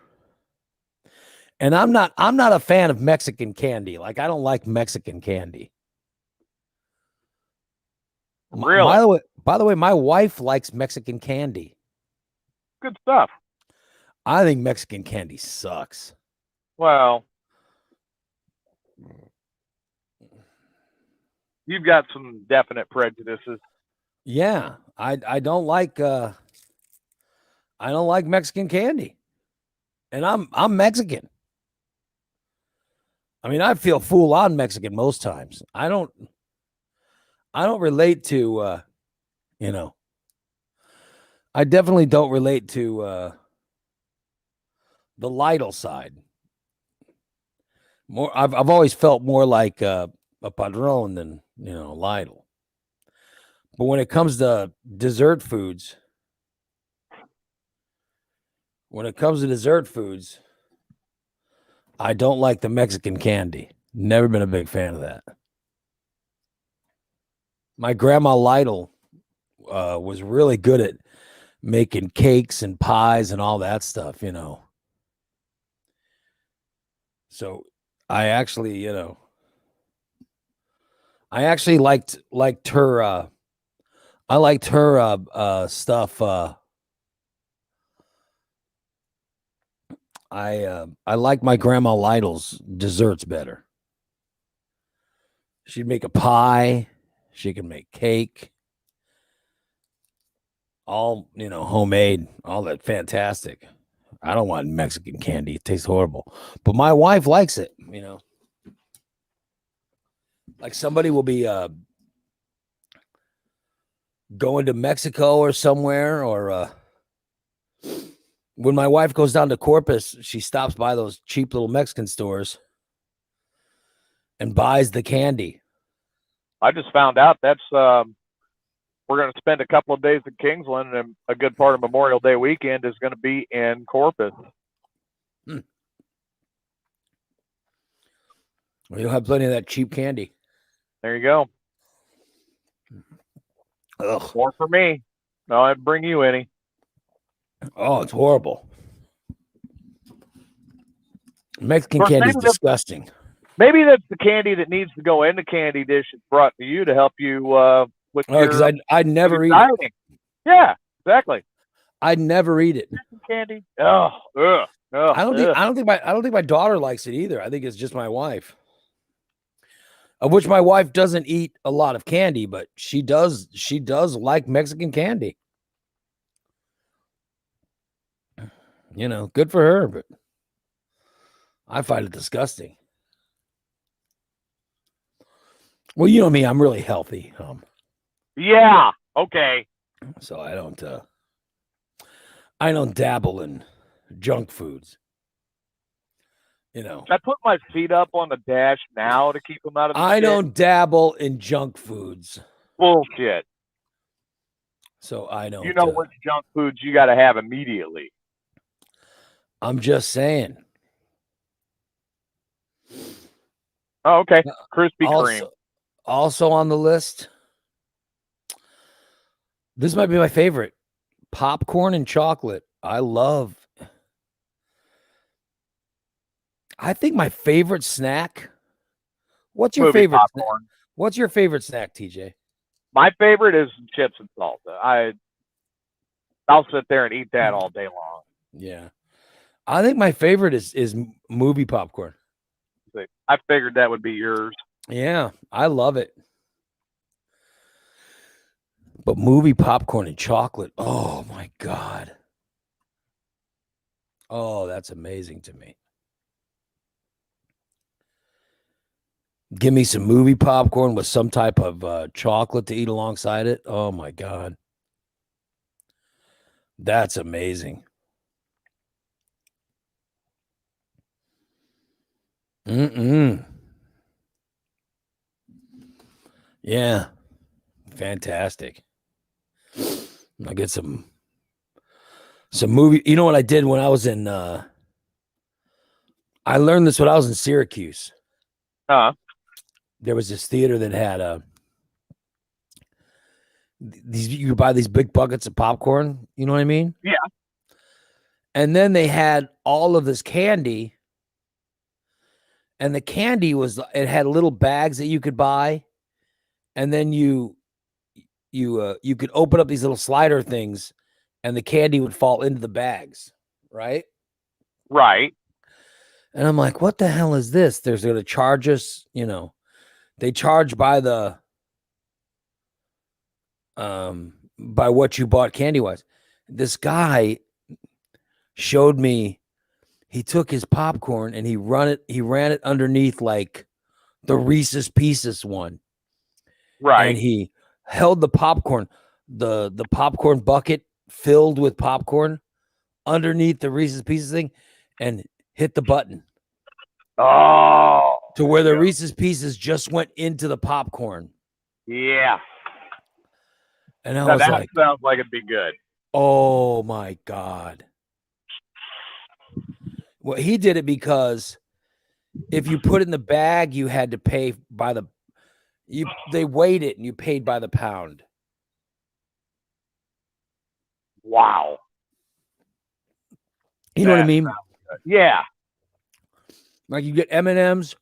And I'm not a fan of Mexican candy. Like, I don't like Mexican candy. Really? By the way, my wife likes Mexican candy. Good stuff. I think Mexican candy sucks. Well, you've got some definite prejudices. Yeah, I don't like Mexican candy. And I'm Mexican. I mean, I feel full on Mexican most times. I don't relate to I definitely don't relate to the Lidl side. More I've always felt more like a Padron than, Lidl. But when it comes to dessert foods, I don't like the Mexican candy. Never been a big fan of that. My grandma Lytle was really good at making cakes and pies and all that stuff, you know. So I actually, I actually liked her. I liked her stuff. I like my grandma Lytle's desserts better. She'd make a pie. She could make cake. All, homemade, all that fantastic. I don't want Mexican candy. It tastes horrible. But my wife likes it, Like somebody will be going to Mexico or somewhere, or when my wife goes down to Corpus, she stops by those cheap little Mexican stores and buys the candy. I just found out that's we're going to spend a couple of days in Kingsland, and a good part of Memorial Day weekend is going to be in Corpus. Well, you'll have plenty of that cheap candy. There you go. Ugh. More for me. No, I'd bring you any. Oh, it's horrible. Mexican candy is disgusting. Maybe that's the candy that needs to go in the candy dish that's brought to you to help you with because I'd never eat it. Yeah, exactly. I'd never eat it. Candy. Oh, I don't think my daughter likes it either. I think it's just my wife. Of which my wife doesn't eat a lot of candy, but she does like Mexican candy. Good for her, but I find it disgusting. Well, you know me, I'm really healthy. Yeah. Okay. So I don't dabble in junk foods. Should I put my feet up on the dash now to keep them out of the shit? don't dabble in junk foods. Bullshit. So I don't. You know which junk foods you got to have immediately. I'm just saying. Oh, okay. Krispy Kreme. Also on the list. This might be my favorite. Popcorn and chocolate. I think my favorite snack. What's your favorite popcorn? What's your favorite snack, TJ? My favorite is chips and salsa. I'll sit there and eat that all day long. Yeah. I think my favorite is movie popcorn. I figured that would be yours. Yeah, I love it. But movie popcorn and chocolate, oh my God. Oh, that's amazing to me. Give me some movie popcorn with some type of chocolate to eat alongside it. Oh my God. That's amazing. Yeah. Fantastic. I'll get some movie. You know what I did when I was in I learned this when I was in Syracuse. There was this theater that had you could buy these big buckets of popcorn, you know what I mean? Yeah. And then they had all of this candy. And the candy it had little bags that you could buy. And then you could open up these little slider things and the candy would fall into the bags, right? Right. And I'm like, what the hell is this? They're going to charge us, they charge by by what you bought candy-wise. This guy showed me, he took his popcorn and he ran it underneath like the Reese's Pieces one. Right. And he held the popcorn, the popcorn bucket filled with popcorn underneath the Reese's Pieces thing and hit the button. Oh. To where the Reese's Pieces just went into the popcorn. Yeah. And I was like, sounds like it'd be good. Oh my God. Well, he did it because if you put it in the bag, you had to pay by the they weighed it and you paid by the pound. Wow. You know what I mean? Yeah. Like you get M&Ms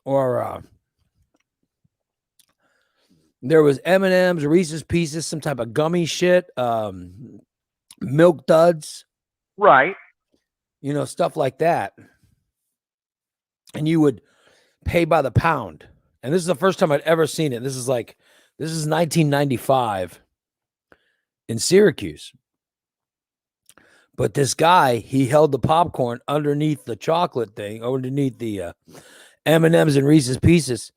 or there was M&Ms, Reese's Pieces, some type of gummy shit, Milk Duds. Right. You know, stuff like that. And you would pay by the pound. And this is the first time I'd ever seen it. This is 1995 in Syracuse. But this guy, he held the popcorn underneath the chocolate thing, underneath the M&Ms and Reese's Pieces,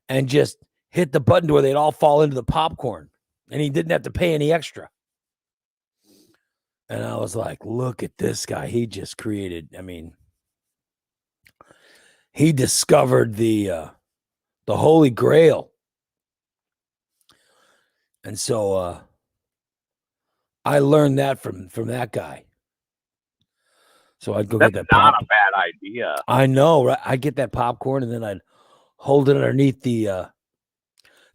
and just hit the button to where they'd all fall into the popcorn. And he didn't have to pay any extra. And I was like, look at this guy. He just created, he discovered the Holy Grail. And so I learned that from that guy. So I'd go get that not a bad idea. I know, right? I'd get that popcorn and then I'd hold it underneath the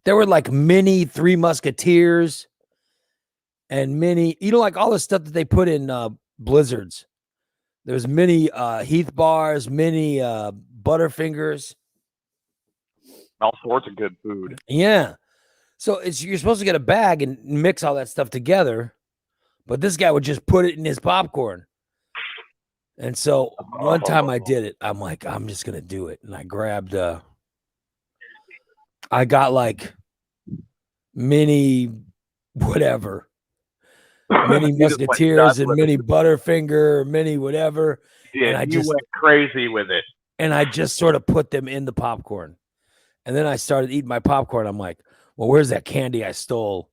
there were like mini Three Musketeers and mini, like all the stuff that they put in Blizzards. There's mini Heath bars, mini Butterfingers. All sorts of good food. Yeah. So you're supposed to get a bag and mix all that stuff together, but this guy would just put it in his popcorn. And so one time I did it. I'm like, I'm just going to do it. And I grabbed, I got like mini whatever, mini Musketeers and mini Butterfinger, mini whatever. Yeah, and I just went crazy with it. And I just sort of put them in the popcorn. And then I started eating my popcorn. I'm like, well, where's that candy I stole?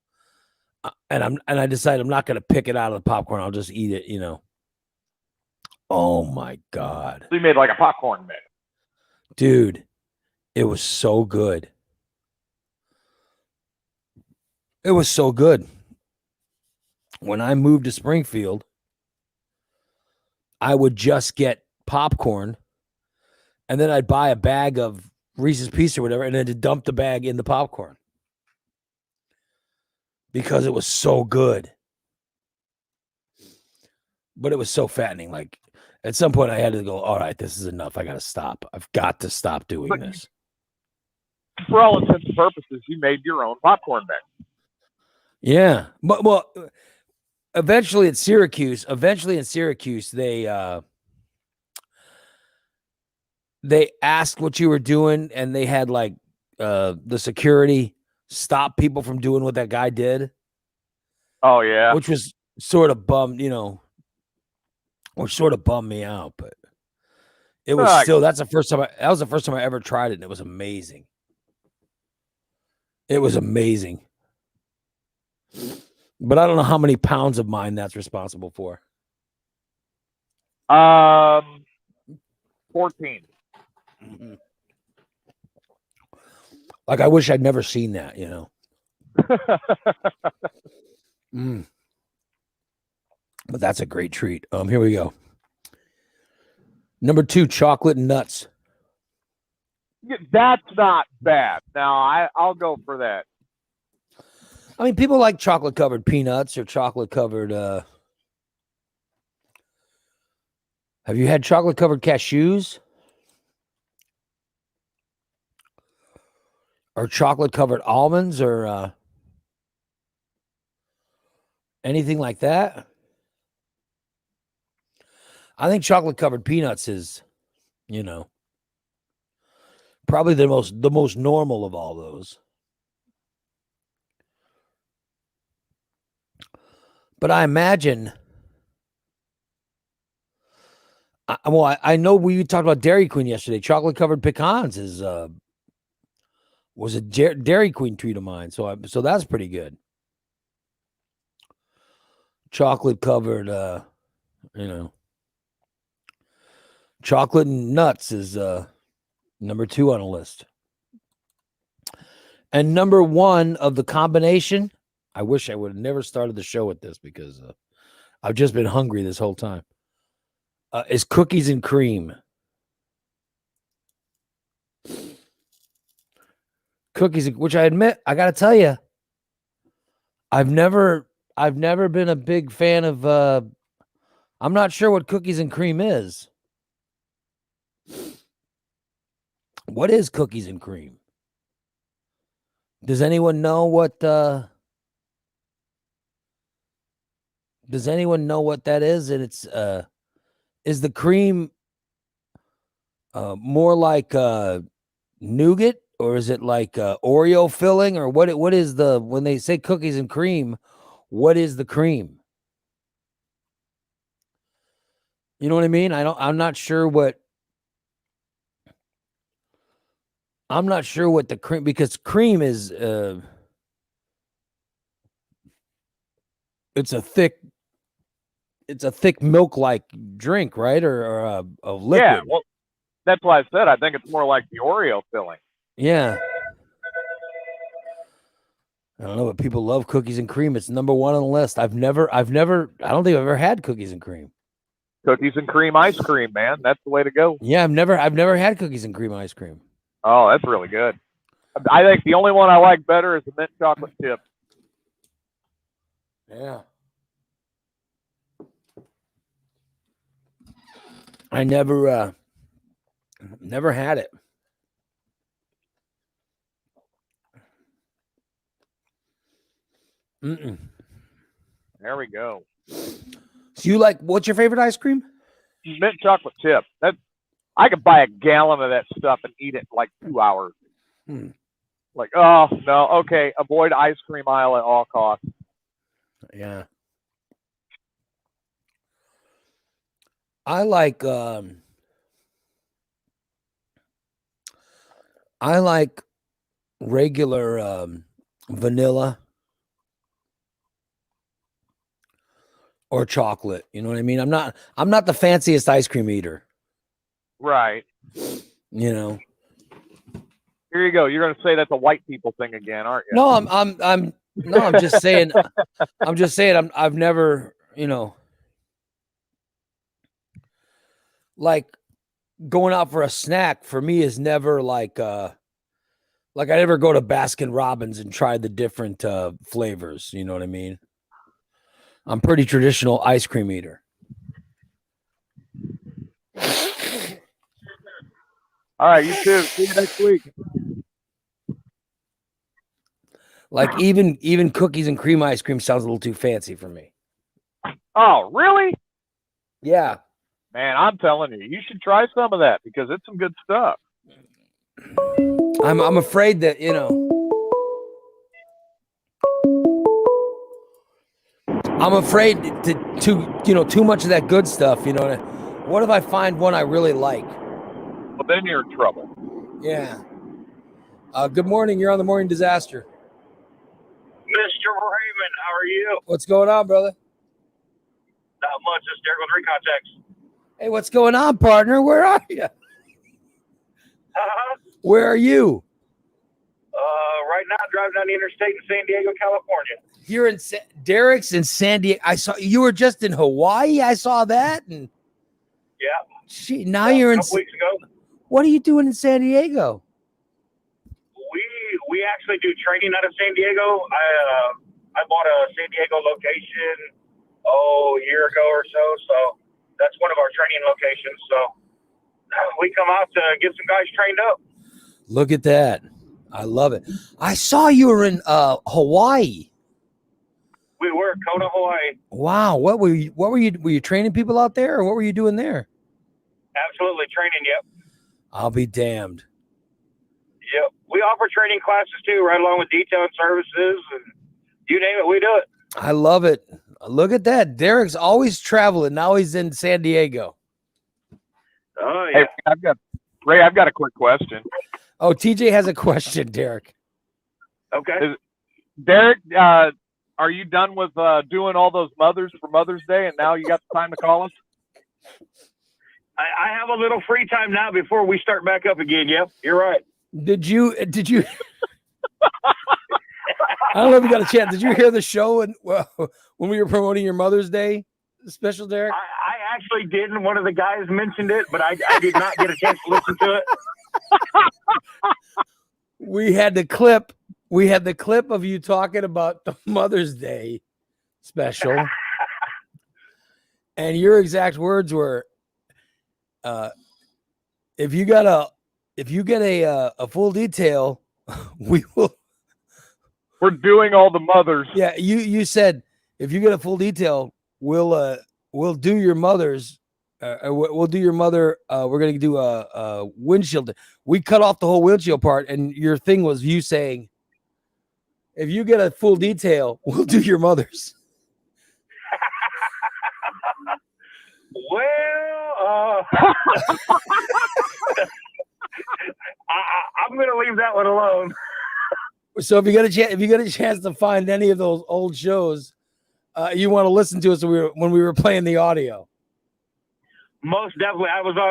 And I decided I'm not going to pick it out of the popcorn. I'll just eat it, Oh my God. So you made like a popcorn mix. Dude, it was so good. It was so good. When I moved to Springfield, I would just get popcorn and then I'd buy a bag of Reese's Pieces or whatever and then to dump the bag in the popcorn because it was so good. But it was so fattening. Like at some point I had to go, all right, this is enough. I got to stop. I've got to stop doing this. For all intents and purposes, you made your own popcorn mix. Yeah. But well, eventually in Syracuse, they asked what you were doing and they had like the security stop people from doing what that guy did. Oh yeah. Which was sort of bummed, which sort of bummed me out, but it was still, that was the first time I ever tried it. And it was amazing. It was amazing. But I don't know how many pounds of mine that's responsible for. 14. Like I wish I'd never seen that, But that's a great treat. Here we go. Number 2, chocolate and nuts. That's not bad. Now I'll go for that. I mean, people like chocolate covered peanuts or chocolate covered. Have you had chocolate covered cashews? Or chocolate covered almonds or anything like that? I think chocolate covered peanuts is, probably the most normal of all those. But I imagine, I know we talked about Dairy Queen yesterday. Chocolate covered pecans was a Dairy Queen treat of mine, so that's pretty good. Chocolate covered, chocolate and nuts is number 2 on the list. And number 1 of the combination, I wish I would have never started the show with this because I've just been hungry this whole time, is cookies and cream. Cookies, which I admit, I got to tell you, I've never been a big fan of. I'm not sure what cookies and cream is. What is cookies and cream? Does anyone know what? Does anyone know what that is? And it's is the cream more like nougat, or is it like Oreo filling, or what is the, when they say cookies and cream, what is the cream? You know what I mean? I'm not sure what the cream, because cream is it's a thick milk like drink, right? Or a liquid. Yeah, well, that's why I said I think it's more like the Oreo filling. Yeah. I don't know, but people love cookies and cream. It's number one on the list. I don't think I've ever had cookies and cream. Cookies and cream ice cream, man. That's the way to go. Yeah, I've never had cookies and cream ice cream. Oh, that's really good. I think the only one I like better is the mint chocolate chip. Yeah. I never had it. Mm-mm. There we go. So you like, what's your favorite ice cream? Mint chocolate chip. I could buy a gallon of that stuff and eat it in like 2 hours. Like, oh no, okay. Avoid ice cream aisle at all costs. Yeah. I like regular vanilla or chocolate. You know what I mean? I'm not the fanciest ice cream eater. Right. You know. Here you go. You're going to say that's a white people thing again, aren't you? No, I'm just saying. I've never, you know, like going out for a snack for me is never like I never go to Baskin Robbins and try the different flavors. You know what I mean? I'm pretty traditional ice cream eater. All right, you too. See you next week. Like even cookies and cream ice cream sounds a little too fancy for me. Oh, really? Yeah. Man, I'm telling you, you should try some of that because it's some good stuff. I'm afraid that, you know, I'm afraid to you know, too much of that good stuff, you know. What if I find one I really like? Well, then you're in trouble. Yeah. Good morning. You're on the Morning Disaster. Mr. Raymond, how are you? What's going on, brother? Not much. Just Derek with Recontacts. Hey, what's going on, partner? Where are you? Where are you? Right now, driving down the interstate in San Diego, California. You're in Derek's in San Diego. I saw you were just in Hawaii. I saw that, and yeah. Now you're in. A couple weeks ago. What are you doing in San Diego? We actually do training out of San Diego. I bought a San Diego location a year ago or so. So that's one of our training locations. So we come out to get some guys trained up. Look at that. I love it. I saw you were in Hawaii. We were Kona, Hawaii. Wow. What were you training people out there, or what were you doing there? Absolutely training, yep. I'll be damned. Yep. We offer training classes too, right along with detailing services, and you name it, we do it. I love it. Look at that. Derek's always traveling. Now he's in San Diego. Oh yeah. Hey, I've got a quick question. Oh, TJ has a question, Derek. Okay. Derek, are you done with doing all those mothers for Mother's Day, and now you got the time to call us? I have a little free time now before we start back up again. Yep, you're right. Did you I don't know if you got a chance. Did you hear the show when we were promoting your Mother's Day special, Derek? I actually didn't. One of the guys mentioned it, but I did not get a chance to listen to it. we had the clip. We had the clip of you talking about the Mother's Day special, and your exact words were, "If you get a full detail, we will." We're doing all the mothers. Yeah, you said if you get a full detail, we'll do your mother's. We'll do your mother. We're gonna do a windshield. We cut off the whole windshield part, and your thing was you saying, "If you get a full detail, we'll do your mother's." Well, I'm going to leave that one alone. So if you get a chance to find any of those old shows, you want to listen to us when we were playing the audio. Most definitely.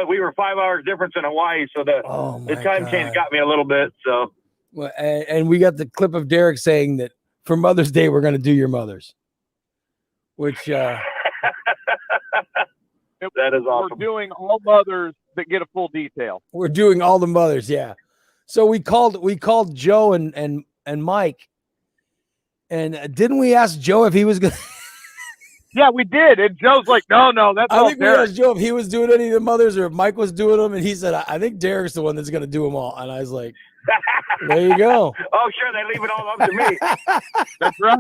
We were 5 hours difference in Hawaii, so the time change got me a little bit. So, well, and we got the clip of Derek saying that for Mother's Day we're going to do your mother's, which that is awesome. We're doing all mothers that get a full detail. We're doing all the mothers, yeah. So we called Joe and Mike, and didn't we ask Joe if he was going to? Yeah, we did. And Joe's like, no, that's all I think Derek. we asked Joe if he was doing any of the mothers or if Mike was doing them, and he said, I think Derek's the one that's going to do them all. And I was like, there you go. Oh, sure, they leave it all up to me. That's right.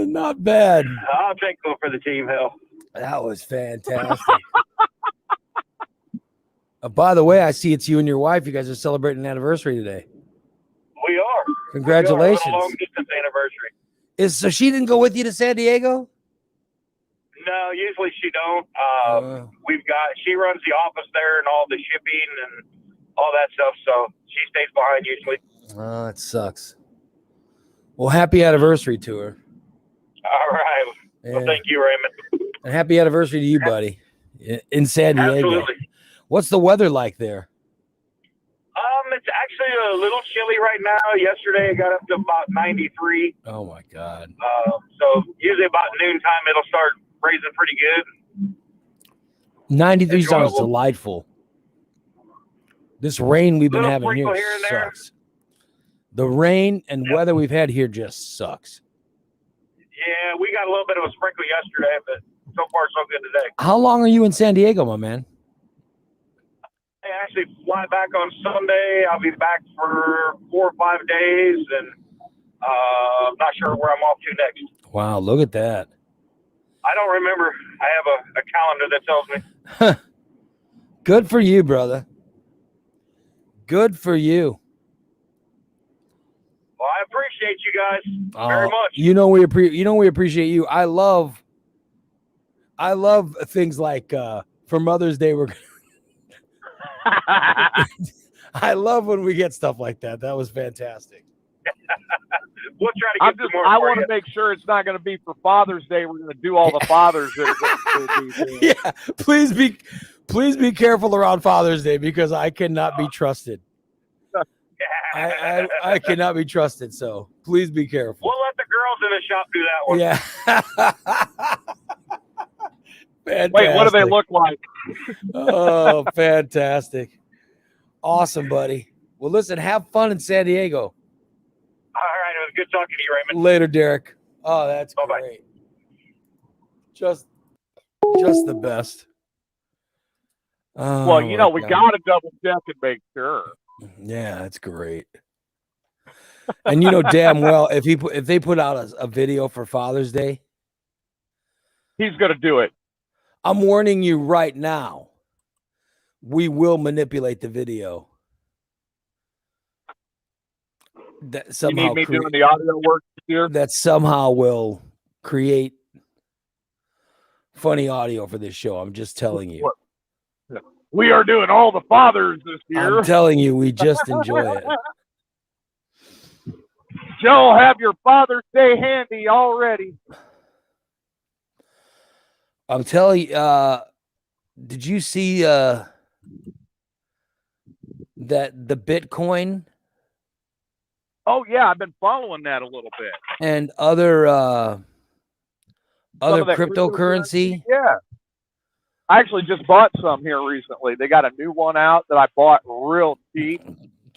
Not bad. I'll take one for the team, hell. That was fantastic. By the way, I see it's you and your wife. You guys are celebrating an anniversary today. We are. Congratulations. We are. A long distance anniversary. So she didn't go with you to San Diego? No, usually she don't. She runs the office there and all the shipping and all that stuff, so she stays behind usually. Oh, it sucks. Well, happy anniversary to her. All right. Yeah. Well, thank you, Raymond. And happy anniversary to you, buddy, in San Diego. Absolutely. What's the weather like there? It's actually a little chilly right now. Yesterday it got up to about 93. Oh my God. So usually about noontime it'll start raising pretty good. 93 sounds delightful. This rain we've been having here and there. sucks. The rain and weather we've had here just sucks. Yeah, we got a little bit of a sprinkle yesterday, but so far so good today. How long are you in San Diego, my man? I actually fly back on Sunday. I'll be back for 4 or 5 days, and I'm not sure where I'm off to next. Wow, look at that. I don't remember. I have a calendar that tells me. Good for you, brother. Good for you. Well, I appreciate you guys very much. We appreciate you. I love things like for Mother's Day we're I love when we get stuff like that. That was fantastic. We'll try to get some more. I want to make sure it's not going to be for Father's Day. We're going to do all the fathers that are Yeah, please be careful around Father's Day because I cannot be trusted. I cannot be trusted, so please be careful. We'll let the girls in the shop do that one. Yeah. Wait, what do they look like? Oh, fantastic. Awesome, buddy. Well, listen, have fun in San Diego. All right. It was good talking to you, Raymond. Later, Derek. Oh, that's Bye-bye. great. Just the best. Well, we got to double check and make sure. Yeah, that's great. And damn well if they put out a video for Father's Day, he's going to do it. I'm warning you right now. We will manipulate the video. That somehow you need me doing the audio work here? That somehow will create funny audio for this show. I'm just telling you. We are doing all the fathers this year. I'm telling you, we just enjoy it. Joe, have your Father's Day handy already. I'm telling you, did you see that the Bitcoin? Oh yeah, I've been following that a little bit. And other cryptocurrency? Yeah. I actually just bought some here recently. They got a new one out that I bought real cheap.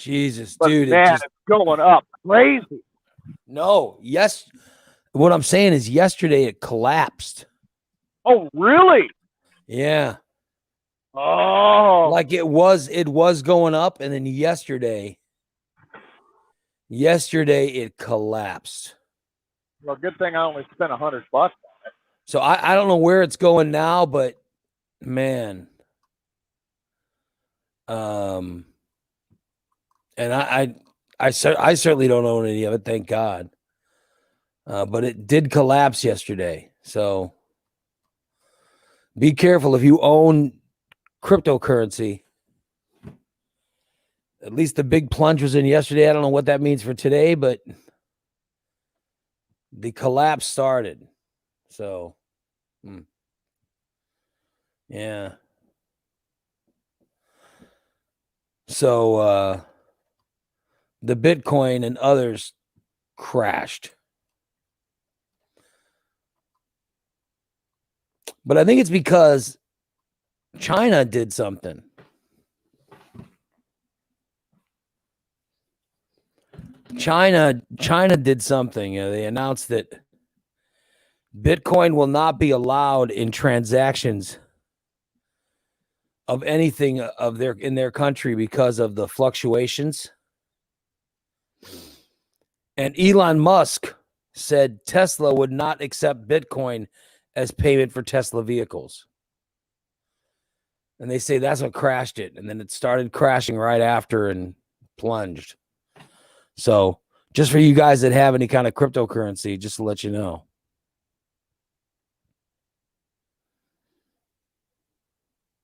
Jesus, But dude. man, it's going up crazy. No, yes. What I'm saying is yesterday it collapsed. Oh, really? Yeah. Oh. Like it was going up, and then yesterday it collapsed. Well, good thing I only spent $100. So I don't know where it's going now, but man. And I certainly don't own any of it, thank God. But it did collapse yesterday. So be careful if you own cryptocurrency. At least the big plunge was in yesterday. I don't know what that means for today, but the collapse started. So, yeah. So, the Bitcoin and others crashed. But I think it's because China did something. China did something. They announced that Bitcoin will not be allowed in transactions of anything in their country because of the fluctuations. And Elon Musk said Tesla would not accept Bitcoin as payment for Tesla vehicles. And they say that's what crashed it. And then it started crashing right after and plunged. So just for you guys that have any kind of cryptocurrency, just to let you know.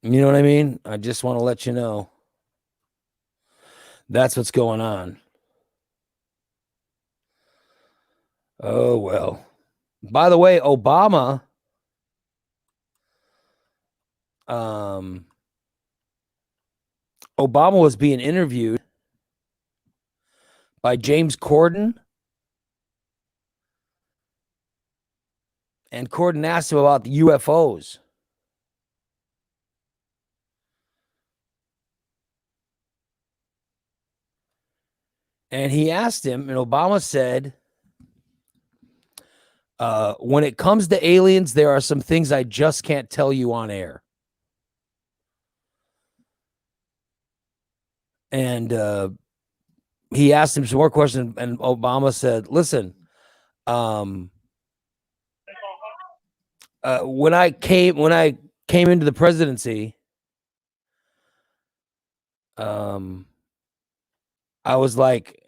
You know what I mean? I just want to let you know. That's what's going on. Oh, well. By the way, Obama was being interviewed by James Corden. And Corden asked him about the UFOs. And he asked him, and Obama said, when it comes to aliens, there are some things I just can't tell you on air. And he asked him some more questions, and Obama said, listen, when I came into the presidency, I was like,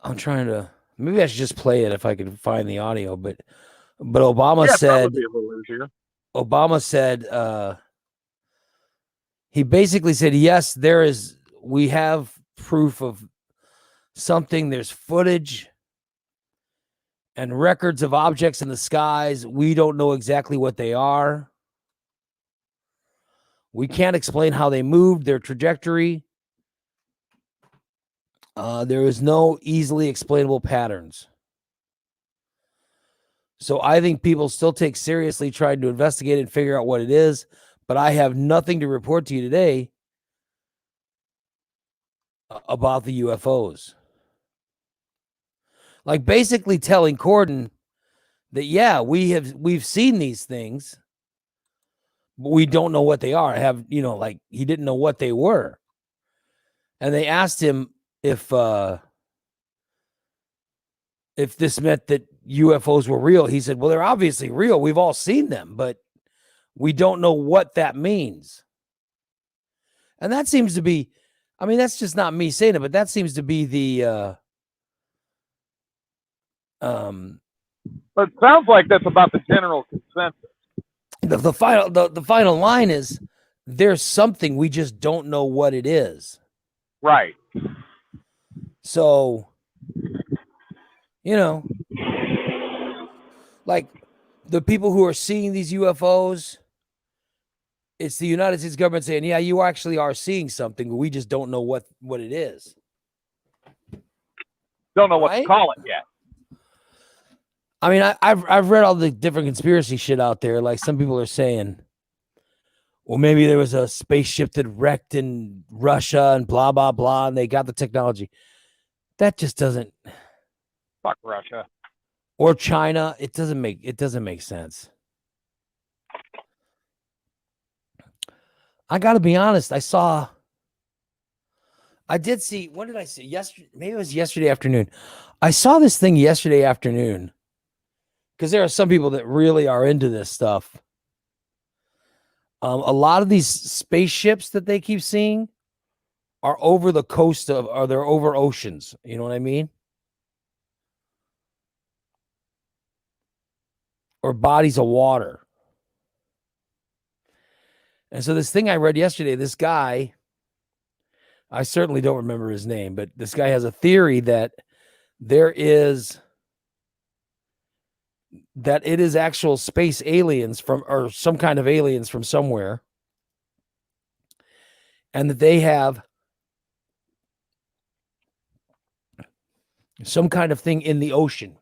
I'm trying to, maybe I should just play it if I can find the audio, but Obama said, Obama said, he basically said, yes, we have proof of something. There's footage and records of objects in the skies. We don't know exactly what they are. We can't explain how they moved, their trajectory. There is no easily explainable patterns. So I think people still take seriously trying to investigate and figure out what it is, but I have nothing to report to you today about the UFOs. Like basically telling Corden that, yeah, we've seen these things, but we don't know what they are. Like he didn't know what they were. And they asked him if this meant that UFOs were real. He said, well, they're obviously real. We've all seen them, but we don't know what that means. And that seems to be, I mean, that's just not me saying it, but that seems to be the But it sounds like that's about the general consensus. The final line is there's something, we just don't know what it is. Right. So, like the people who are seeing these UFOs, it's the United States government saying, yeah, you actually are seeing something, but we just don't know what it is. Don't know what to call it yet. I mean, I've read all the different conspiracy shit out there. Like some people are saying, Well, maybe there was a spaceship that wrecked in Russia and blah, blah, blah, and they got the technology. That just doesn't. Fuck Russia. Or China. It doesn't make sense. I got to be honest. I did see, when did I see? Yesterday, maybe it was yesterday afternoon. I saw this thing yesterday afternoon because there are some people that really are into this stuff. A lot of these spaceships that they keep seeing are over the coast of, or they're over oceans. You know what I mean? Or bodies of water. And so this thing I read yesterday, this guy, I certainly don't remember his name, but this guy has a theory that it is actual space aliens or some kind of aliens from somewhere. And that they have some kind of thing in the ocean.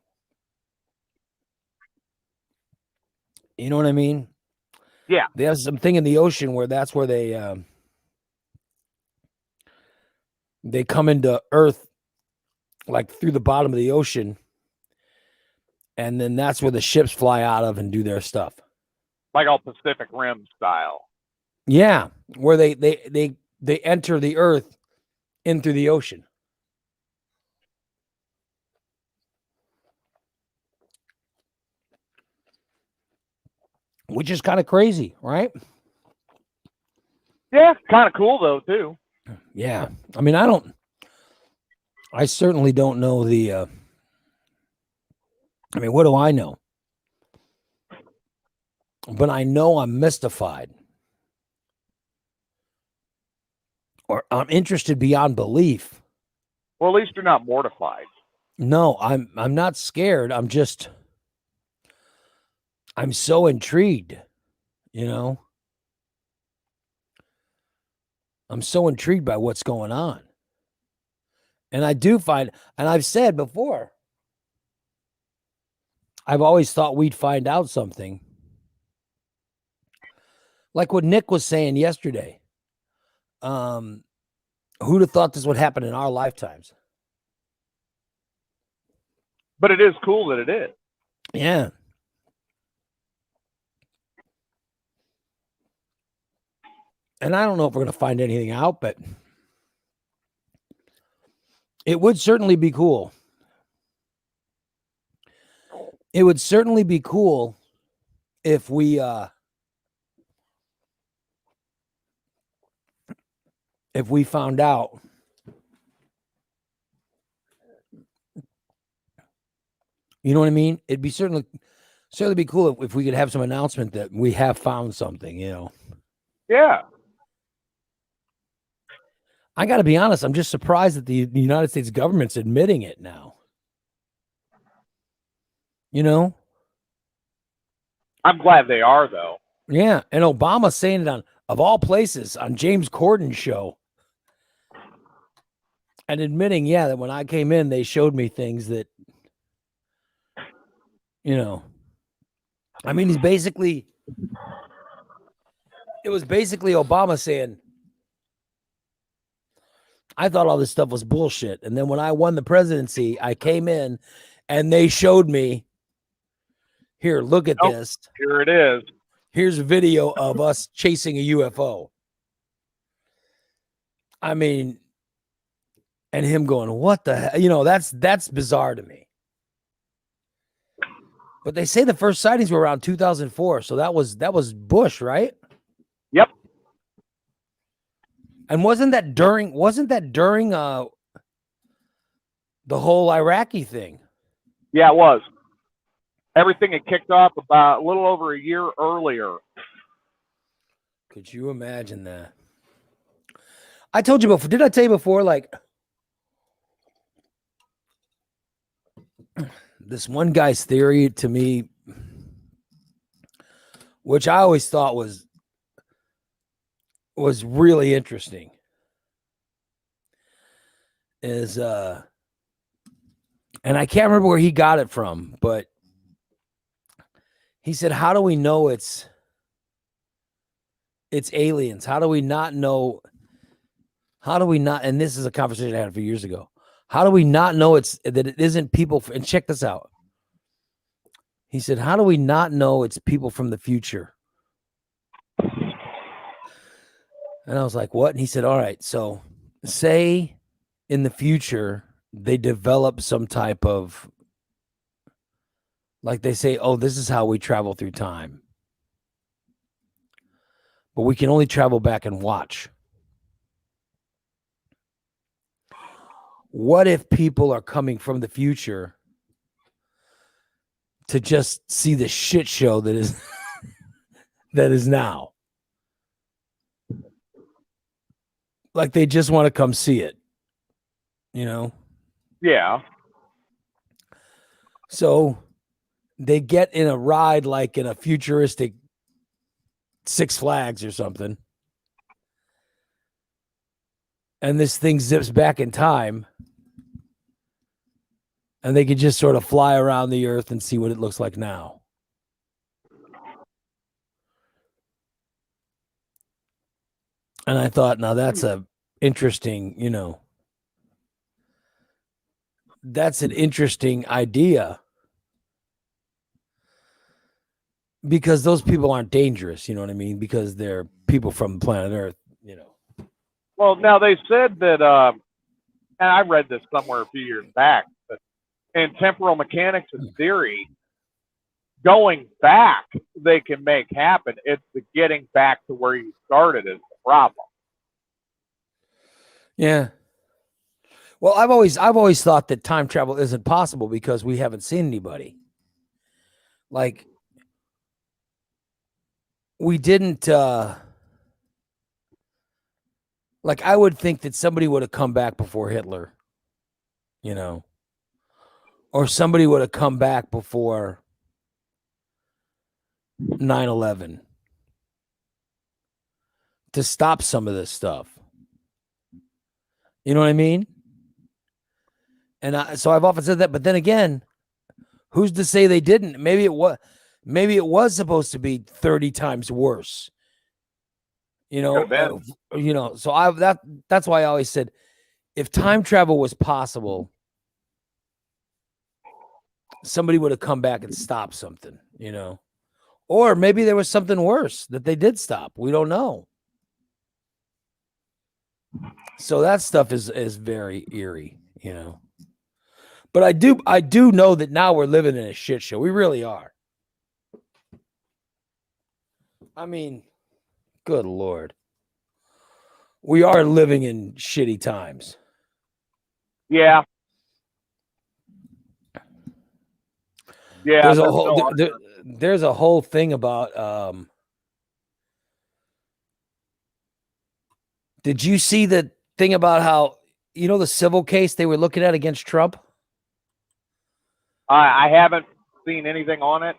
You know what I mean? Yeah. They have something in the ocean where that's where they come into Earth, like through the bottom of the ocean. And then that's where the ships fly out of and do their stuff. Like all Pacific Rim style. Yeah. Where they enter the Earth in through the ocean. Which is kind of crazy, right? Yeah, kind of cool though too. Yeah. I mean, I certainly don't know what do I know? But I know I'm mystified. Or I'm interested beyond belief. Well, at least you're not mortified. No, I'm not scared. I'm so intrigued, you know? I'm so intrigued by what's going on. And I do find, and I've said before, I've always thought we'd find out something. Like what Nick was saying yesterday. Who'd have thought this would happen in our lifetimes? But it is cool that it is. Yeah. And I don't know if we're going to find anything out, but it would certainly be cool. It would certainly be cool if we found out you know what I mean? It'd be certainly be cool if we could have some announcement that we have found something, you know. Yeah. I got to be honest, I'm just surprised that the United States government's admitting it now. You know? I'm glad they are, though. Yeah, and Obama saying it on, of all places, on James Corden's show. And admitting, yeah, that when I came in, they showed me things that, you know. I mean, it was basically Obama saying, I thought all this stuff was bullshit. And then when I won the presidency, I came in and they showed me, here, look at this. Here it is. Here's a video of us chasing a UFO. I mean, and him going, what the hell? You know, that's bizarre to me. But they say the first sightings were around 2004. So that was Bush, right? Yep. And wasn't that during the whole Iraqi thing? Yeah, it was. Everything had kicked off about a little over a year earlier. Could you imagine that? I told you before. Did I tell you before? Like this one guy's theory to me, which I always thought was really interesting, is and I can't remember where he got it from, but he said, how do we know it's it's aliens? How do we not know? How do we not? And this is a conversation I had a few years ago. How do we not know that it isn't people? And check this out. He said, how do we not know it's people from the future? And I was like, what? And he said, all right, so say in the future, they develop some type of, like they say, oh, this is how we travel through time. But we can only travel back and watch. What if people are coming from the future to just see the shit show that is that is now? Like they just want to come see it, you know? Yeah. So they get in a ride like in a futuristic Six Flags or something. And this thing zips back in time. And they could just sort of fly around the earth and see what it looks like now. And I thought, now that's a interesting, you know, that's an interesting idea. Because those people aren't dangerous, you know what I mean? Because they're people from planet Earth, you know. Well, now they said that, and I read this somewhere a few years back, but in temporal mechanics and theory, going back they can make happen. It's the getting back to where you started is the problem. Yeah. Well, I've always thought that time travel isn't possible because we haven't seen anybody. Like we didn't like I would think that somebody would have come back before Hitler, you know, or somebody would have come back before 9/11 to stop some of this stuff. You know what I mean? And so I've often said that, but then again, who's to say they didn't? Maybe it was supposed to be 30 times worse. You know, so that's why I always said if time travel was possible, somebody would have come back and stopped something, you know. Or maybe there was something worse that they did stop. We don't know. So that stuff is very eerie, you know. But I do know that now we're living in a shit show. We really are. I mean, good Lord. We are living in shitty times. Yeah. Yeah. There's a whole thing about did you see the thing about how, you know, the civil case they were looking at against Trump? I haven't seen anything on it.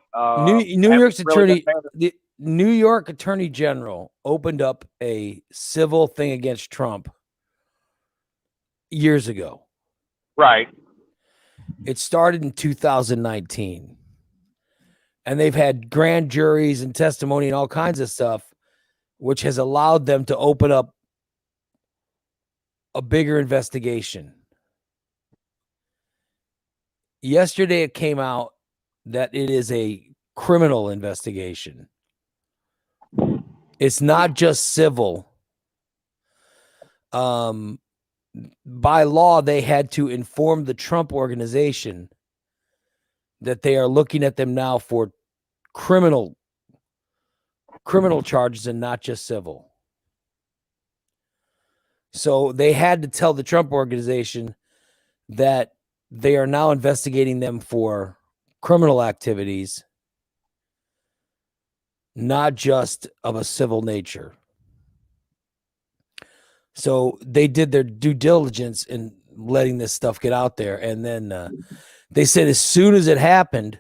New York's attorney, the New York Attorney General opened up a civil thing against Trump years ago. Right. It started in 2019. And they've had grand juries and testimony and all kinds of stuff, which has allowed them to open up a bigger investigation. Yesterday, it came out that it is a criminal investigation. It's not just civil. By law, they had to inform the Trump organization that they are looking at them now for criminal charges and not just civil. So they had to tell the Trump organization that they are now investigating them for criminal activities, not just of a civil nature. So they did their due diligence in letting this stuff get out there. And then they said as soon as it happened,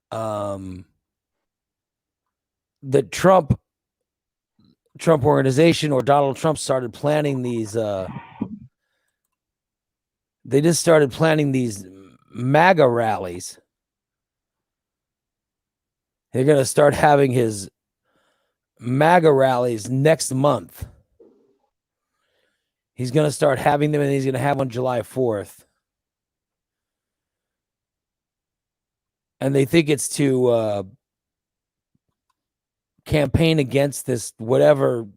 the Trump organization or Donald Trump started planning these they just started planning these MAGA rallies They're going to start having his MAGA rallies next month. He's going to start having them, and he's going to have on July 4th. And they think it's to campaign against this, whatever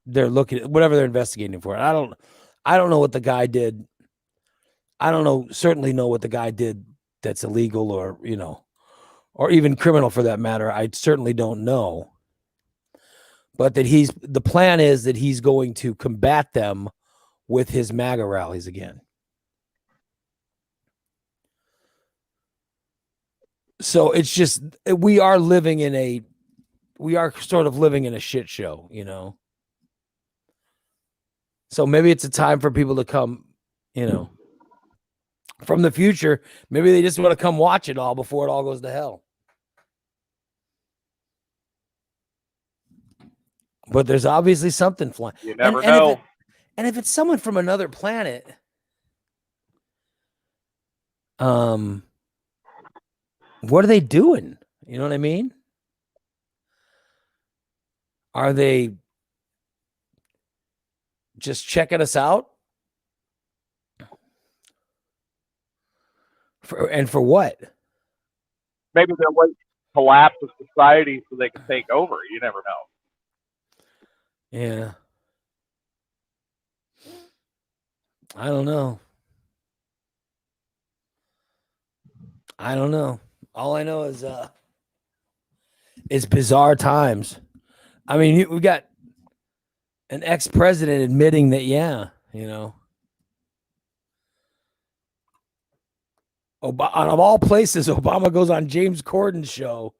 whatever they're investigating for. I don't know what the guy did. I don't certainly know what the guy did that's illegal or, or even criminal for that matter. I certainly don't know. But that the plan is that he's going to combat them with his MAGA rallies again. So it's just, we are sort of living in a shit show, So maybe it's a time for people to come, from the future. Maybe they just want to come watch it all before it all goes to hell. But there's obviously something flying. You never know. And if it's someone from another planet, what are they doing? You know what I mean? Are they just checking us out? For what? Maybe they're waiting to collapse the society so they can take over. You never know. Yeah. I don't know. All I know is it's bizarre times. I mean, we got an ex-president admitting that, of all places, Obama goes on James Corden's show.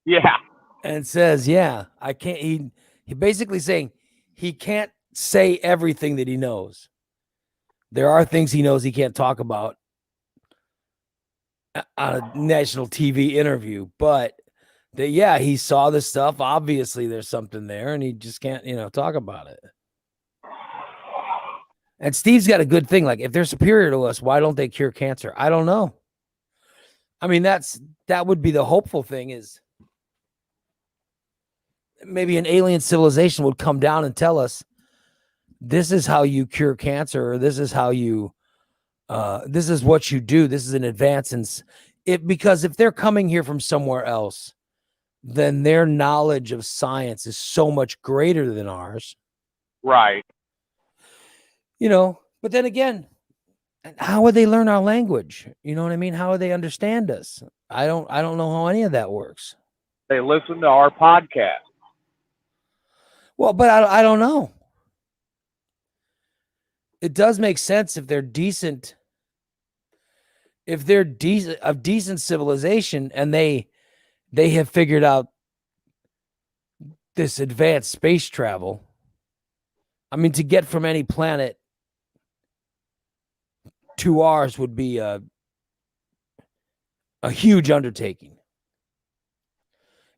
Yeah. And says, I can't, he basically saying he can't say everything that he knows. There are things he knows he can't talk about on a national TV interview, but that, he saw this stuff. Obviously there's something there and he just can't, talk about it. And Steve's got a good thing. Like, if they're superior to us, why don't they cure cancer? I don't know. I mean, that would be the hopeful thing, is maybe an alien civilization would come down and tell us, this is how you cure cancer, or this is how you, this is what you do. This is an advance in it, because if they're coming here from somewhere else, then their knowledge of science is so much greater than ours. Right. But then again, how would they learn our language? You know what I mean? How would they understand us? I don't know how any of that works. They listen to our podcast. Well, but I don't know. It does make sense if they're decent. If they're of decent civilization and they have figured out this advanced space travel. I mean, to get from any planet to ours would be a huge undertaking.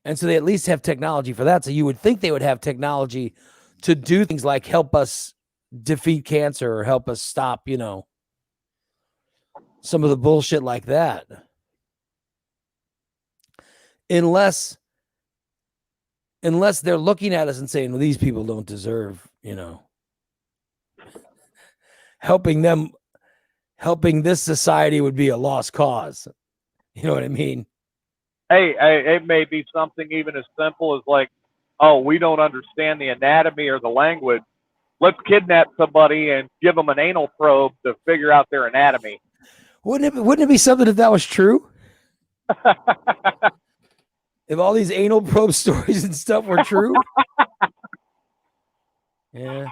And so they at least have technology for that. So you would think they would have technology to do things like help us defeat cancer or help us stop, some of the bullshit like that. Unless they're looking at us and saying, well, these people don't deserve, helping this society would be a lost cause. You know what I mean? Hey, it may be something even as simple as like, oh, we don't understand the anatomy or the language. Let's kidnap somebody and give them an anal probe to figure out their anatomy. Wouldn't it be something if that was true? If all these anal probe stories and stuff were true? Yeah.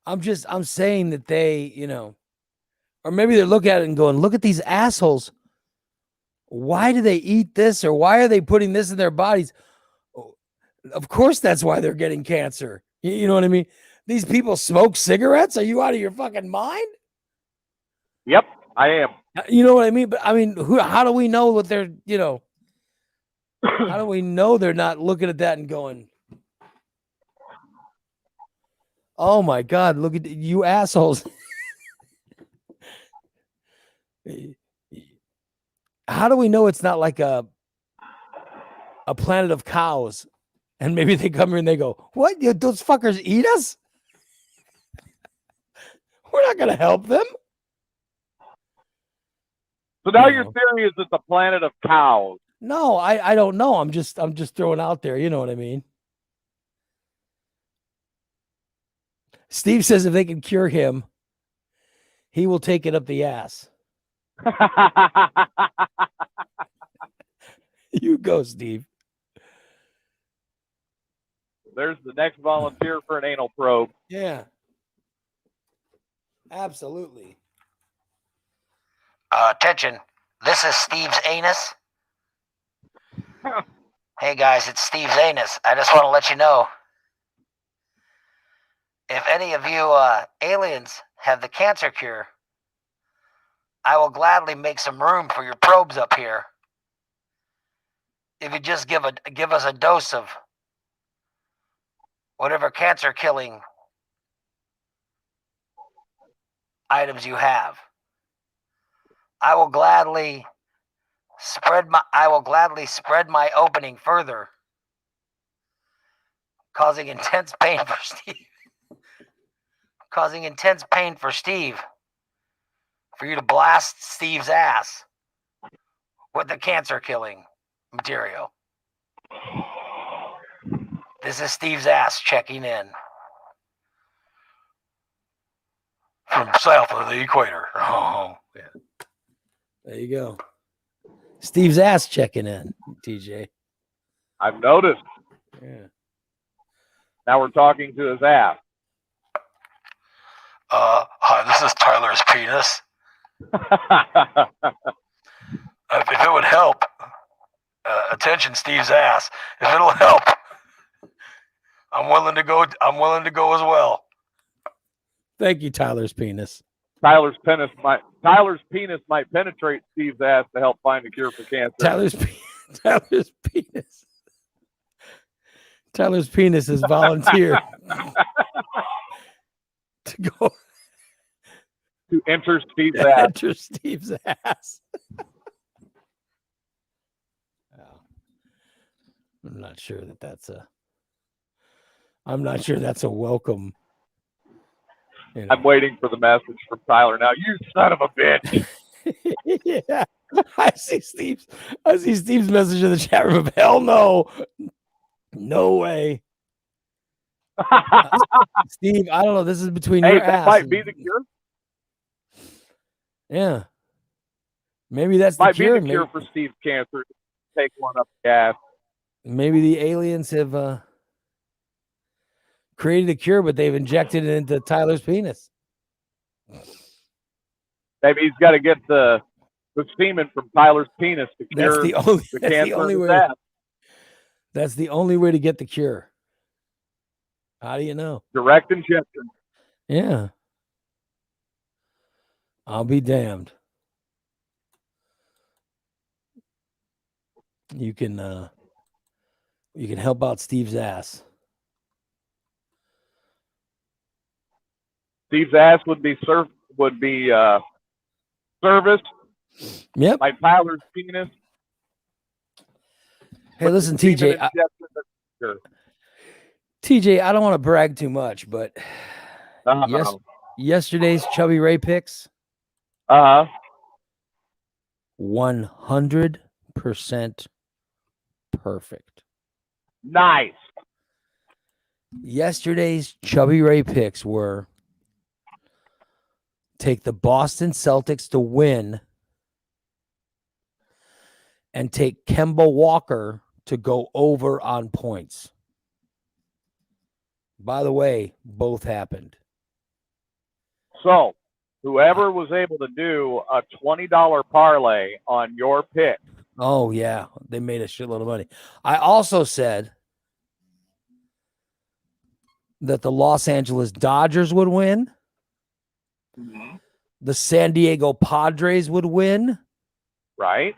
I'm saying that they, or maybe they look at it and going, look at these assholes. Why do they eat this, or why are they putting this in their bodies? Of course, that's why they're getting cancer. You know what I mean? These people smoke cigarettes. Are you out of your fucking mind? Yep, I am. You know what I mean? But I mean, how do we know what they're, how do we know they're not looking at that and going, oh my God, look at you assholes. How do we know it's not like a planet of cows? And maybe they come here and they go, "What? Those fuckers eat us? We're not going to help them." So now No. your theory is it's a planet of cows. No, I don't know. I'm just throwing out there. You know what I mean? Steve says if they can cure him, he will take it up the ass. You go, Steve. There's the next volunteer for an anal probe. Yeah. Absolutely. Attention. This is Steve's anus. Hey guys, it's Steve's anus. I just want to let you know. If any of you aliens have the cancer cure, I will gladly make some room for your probes up here. If you just give us a dose of whatever cancer killing items you have. I will gladly spread my opening further, causing intense pain for Steve. For you to blast Steve's ass with the cancer killing material. This is Steve's ass checking in from south of the equator. Oh, yeah. There you go. Steve's ass checking in, TJ. I've noticed. Yeah. Now we're talking to his ass. Hi, this is Tyler's penis. If it would help, attention, Steve's ass. If it'll help, I'm willing to go as well. Thank you, Tyler's penis. Tyler's penis might penetrate Steve's ass to help find a cure for cancer. Tyler's penis. Tyler's penis is volunteered to go to enter Steve's ass. Enter Steve's ass. I'm not sure that's a welcome. You know. I'm waiting for the message from Tyler now. You son of a bitch. Yeah. I see Steve's message in the chat room. Hell no. No way. Steve, I don't know. This is between your that ass. might be the cure. Yeah. Maybe that's might the cure. Be the cure for Steve's cancer. Take one up the ass. Maybe the aliens have created a cure, but they've injected it into Tyler's penis. Maybe he's got to get the semen from Tyler's penis to cure the cancer. The only way. That's the only way to get the cure. How do you know? Direct injection. Yeah. I'll be damned. You can help out Steve's ass. Steve's ass would be serviced. Yep. By Tyler's penis. Hey, listen, TJ. TJ, I don't want to brag too much, but yesterday's Chubby Ray picks. 100% perfect. Nice. Yesterday's Chubby Ray picks were take the Boston Celtics to win and take Kemba Walker to go over on points. By the way, both happened. So, whoever was able to do a $20 parlay on your pick. Oh, yeah. They made a shitload of money. I also said that the Los Angeles Dodgers would win. Mm-hmm. The San Diego Padres would win. Right.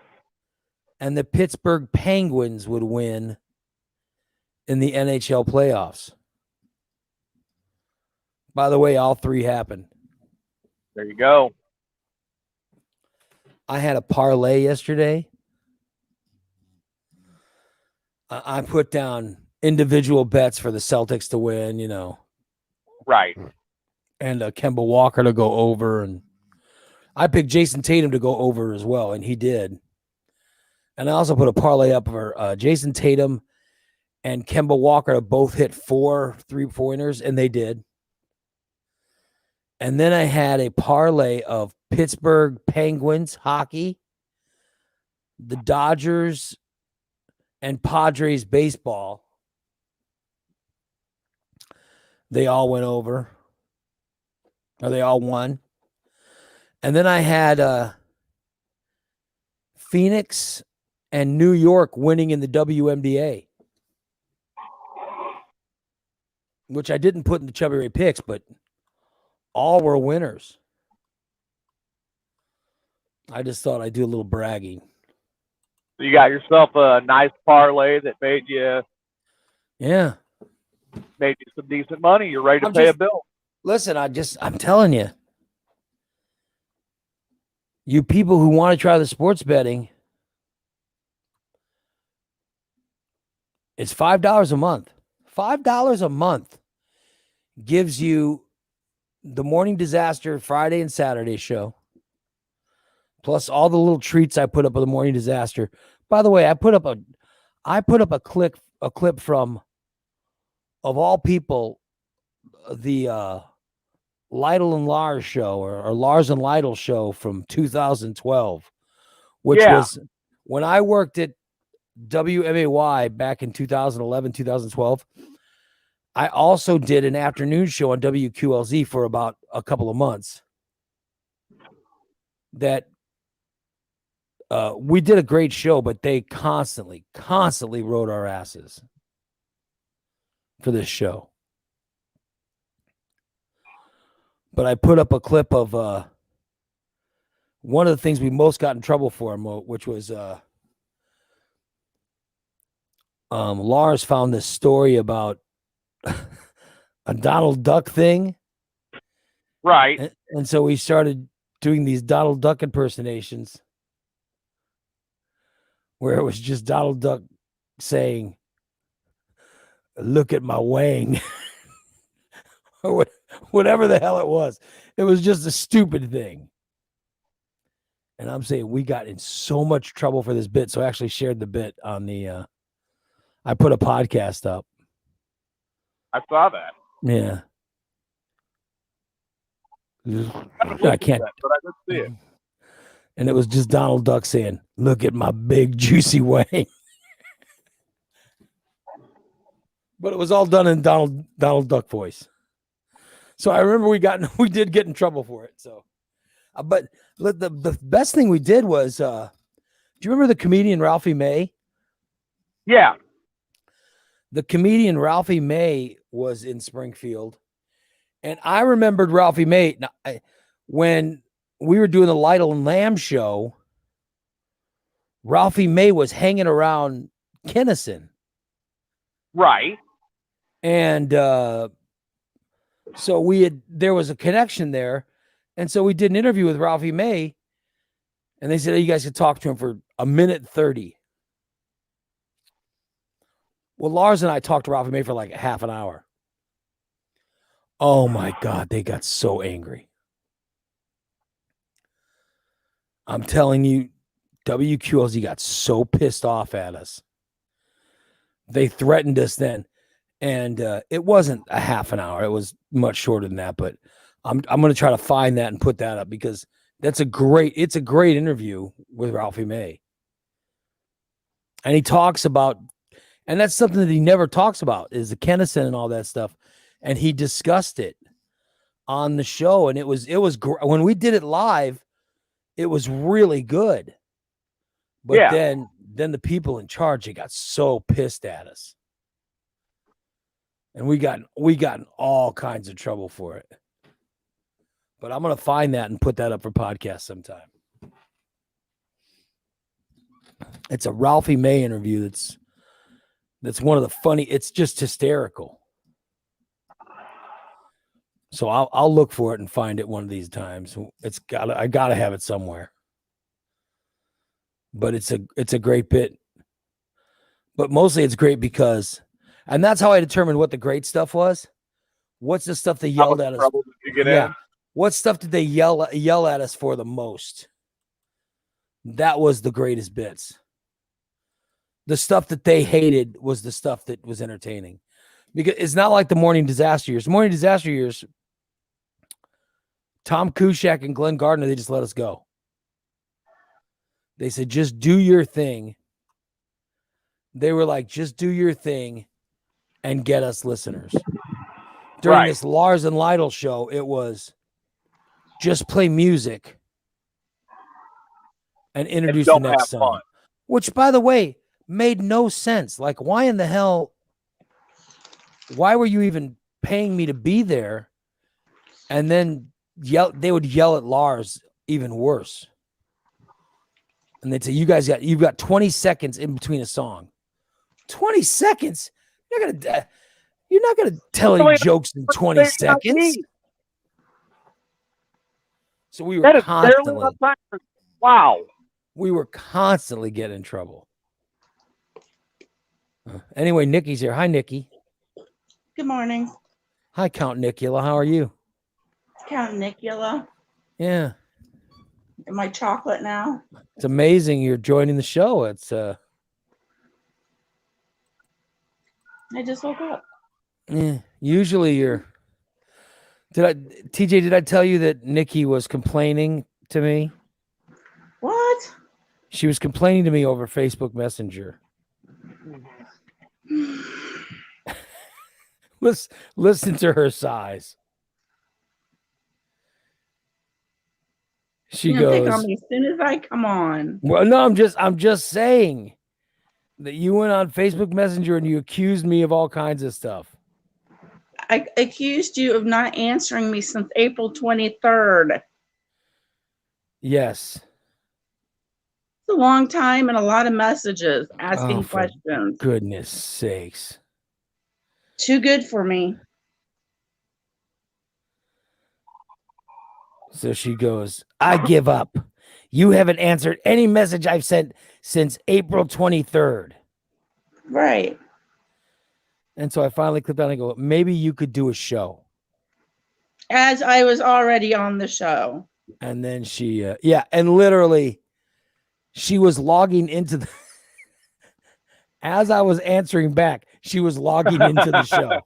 And the Pittsburgh Penguins would win in the NHL playoffs. By the way, all three happened. There you go. I had a parlay yesterday. I put down individual bets for the Celtics to win, Right. and Kemba Walker to go over. And I picked Jason Tatum to go over as well, and he did. And I also put a parlay up for Jason Tatum and Kemba Walker to both hit 4 3-pointers, and they did. And then I had a parlay of Pittsburgh Penguins hockey, the Dodgers, and Padres baseball. They all went over. Or they all won. And then I had Phoenix and New York winning in the WNBA, which I didn't put in the Chubby Ray picks, but all were winners. I just thought I'd do a little bragging. So you got yourself a nice parlay that made you some decent money. You're ready to pay a bill. Listen, I'm telling you, you people who want to try the sports betting, it's $5 a month. $5 a month gives you the Morning Disaster Friday and Saturday show, plus all the little treats I put up with the Morning Disaster. By the way, I put up a clip from, of all people, the Lytle and Lars show or Lars and Lytle show from 2012, which was when I worked at WMAY back in 2011, 2012. I also did an afternoon show on WQLZ for about a couple of months. That we did a great show, but they constantly rode our asses for this show. But I put up a clip of one of the things we most got in trouble for, which was Lars found this story about a Donald Duck thing. Right. And so we started doing these Donald Duck impersonations where it was just Donald Duck saying, "Look at my wang," or whatever the hell it was. It was just a stupid thing. And I'm saying we got in so much trouble for this bit. So I actually shared the bit on the, I put a podcast up. I saw that. Yeah. I can't. But I did see it. And it was just Donald Duck saying, "Look at my big juicy wang." But it was all done in Donald Duck voice. So I remember we did get in trouble for it. So, but the best thing we did was, do you remember the comedian Ralphie May? Yeah. The comedian Ralphie May was in Springfield. And I remembered Ralphie May when we were doing the Lytle and Lamb show. Ralphie May was hanging around Kinnison. Right. And so there was a connection there. And so we did an interview with Ralphie May. And they said, "Oh, you guys could talk to him for 1:30." Well, Lars and I talked to Ralphie May for like half an hour. Oh my God, they got so angry. I'm telling you, WQLZ got so pissed off at us. They threatened us then. And it wasn't a half an hour. It was much shorter than that. But I'm going to try to find that and put that up because it's a great interview with Ralphie May. And he talks about, and that's something that he never talks about, is the Kinnison and all that stuff. And he discussed it on the show. And it was when we did it live, it was really good. But then the people in charge, they got so pissed at us. And we got in all kinds of trouble for it. But I'm going to find that and put that up for podcast sometime. It's a Ralphie May interview that's one of the funny, it's just hysterical. So I'll look for it and find it one of these times. I got to have it somewhere. but it's a great bit. But mostly it's great because, and that's how I determined what the great stuff was. What's the stuff they How yelled much at us? trouble did you get Yeah. in? What stuff did they yell at us for the most? That was the greatest bits. The stuff that they hated was the stuff that was entertaining. Because it's not like the Morning Disaster Years. Morning Disaster Years, Tom Kushak and Glenn Gardner, they just let us go. They said, just do your thing. They were like, just do your thing and get us listeners. During Right. this Lars and Lytle show, it was just play music and introduce the don't next have song. fun. Which, by the way, made no sense. Like, why in the hell? Why were you even paying me to be there? And then they would yell at Lars even worse. And they'd say, you've got 20 seconds in between a song. 20 seconds? You're not gonna tell any jokes in 20 seconds. So we were That is barely constantly, enough time for- wow. we were constantly getting in trouble. Anyway, Nikki's here. Hi, Nikki. Good morning, Hi, Count Nicula. How are you? Count Nicula. Yeah, Am I chocolate now? it's amazing you're joining the show. It's I just woke up. usually you're. TJ, did I tell you that Nikki was complaining to me? What? She was complaining to me over Facebook Messenger. Listen to her sighs. She You're gonna pick goes, on me as soon as I come on. well, no, I'm just saying that you went on Facebook Messenger and you accused me of all kinds of stuff. I accused you of not answering me since April 23rd. Yes. It's a long time and a lot of messages asking Oh, for questions. goodness sakes. Too good for me. So she goes, I give up. You haven't answered any message I've sent since April 23rd. Right. And so I finally clicked on and go, maybe you could do a show. As I was already on the show. And then she, and literally she was logging into the, as I was answering back, she was logging into the show.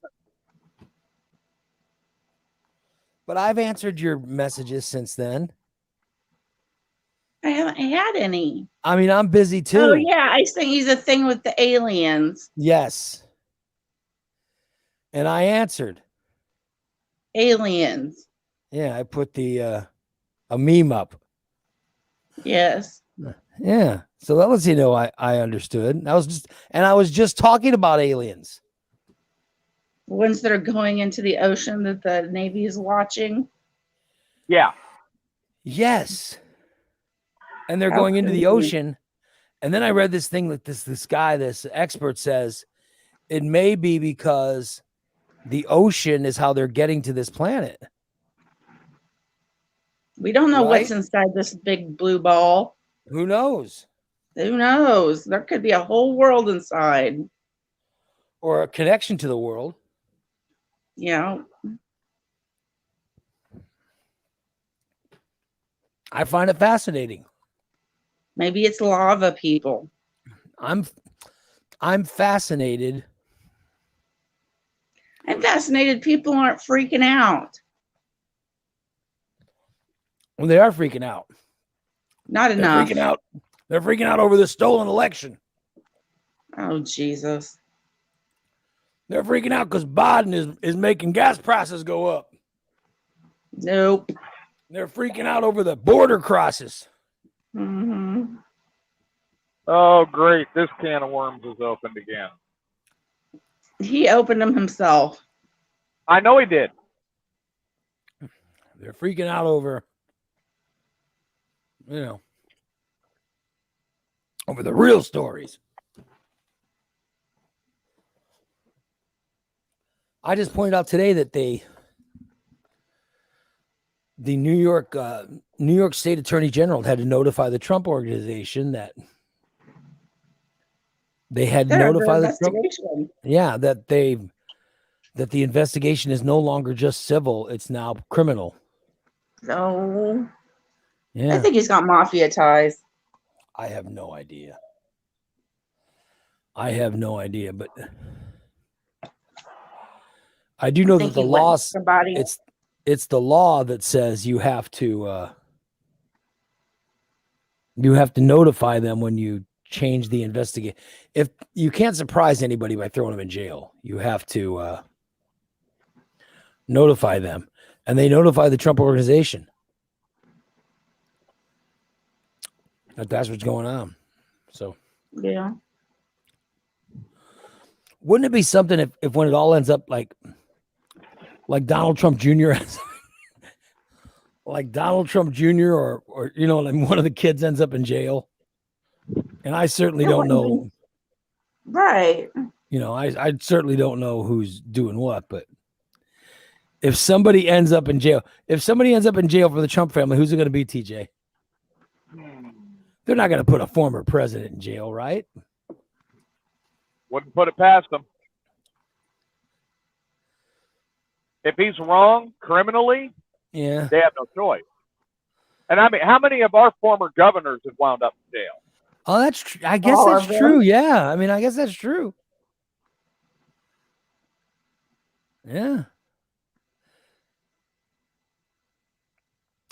But I've answered your messages since then. I haven't had any. I mean, I'm busy too. Oh, yeah. I sent you the thing with the aliens. Yes. And I answered. Aliens. Yeah, I put the a meme up. Yes. Yeah. So that lets you know I understood. I was just talking about aliens. Ones that are going into the ocean that the Navy is watching. Yeah. Yes. And they're How going into the crazy. ocean. And then I read this thing that this guy, this expert says it may be because the ocean is how they're getting to this planet. We don't know Right? what's inside this big blue ball. Who knows? Who knows? There could be a whole world inside. Or a connection to the world. You know, I find it fascinating. maybe it's lava people. I'm fascinated. I'm fascinated people aren't freaking out. Well, they are freaking out. Not They're enough. freaking out. They're freaking out over the stolen election. Oh, Jesus. They're freaking out because Biden is making gas prices go up. Nope. They're freaking out over the border crosses. Mm-hmm. Oh, great. This can of worms is opened again. He opened them himself. I know he did. They're freaking out over, over the real stories. I just pointed out today that the New York State Attorney General had to notify the Trump organization that they had They're under notified the Trump, investigation. yeah, that the investigation is no longer just civil; it's now criminal. So Yeah, I think he's got mafia ties. I have no idea. But I do know that think the he went law, to somebody. it's the law that says you have to notify them when you change the investigation. If you can't surprise anybody by throwing them in jail, you have to notify them, and they notify the Trump organization. That's what's going on. So Yeah. wouldn't it be something if when it all ends up like Donald Trump Jr. like Donald Trump Jr. or like one of the kids ends up in jail, and I certainly don't know. Right. I certainly don't know who's doing what, but if somebody ends up in jail for the Trump family, who's it going to be, TJ? They're not going to put a former president in jail, right? Wouldn't put it past them. If he's wrong criminally, Yeah. they have no choice. And I mean, how many of our former governors have wound up in jail? Oh, that's true. I guess All that's of them. true. Yeah. I mean, I guess that's true. Yeah.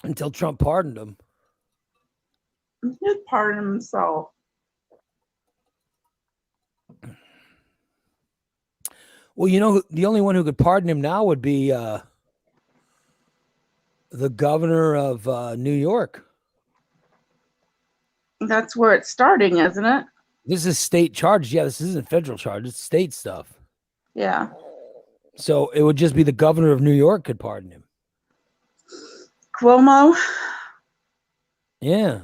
Until Trump pardoned him. He'd pardon himself. Well, the only one who could pardon him now would be the governor of New York. That's where it's starting, isn't it? This is state charges. Yeah, this isn't federal charge. It's state stuff. Yeah. So it would just be the governor of New York could pardon him. Cuomo. Yeah.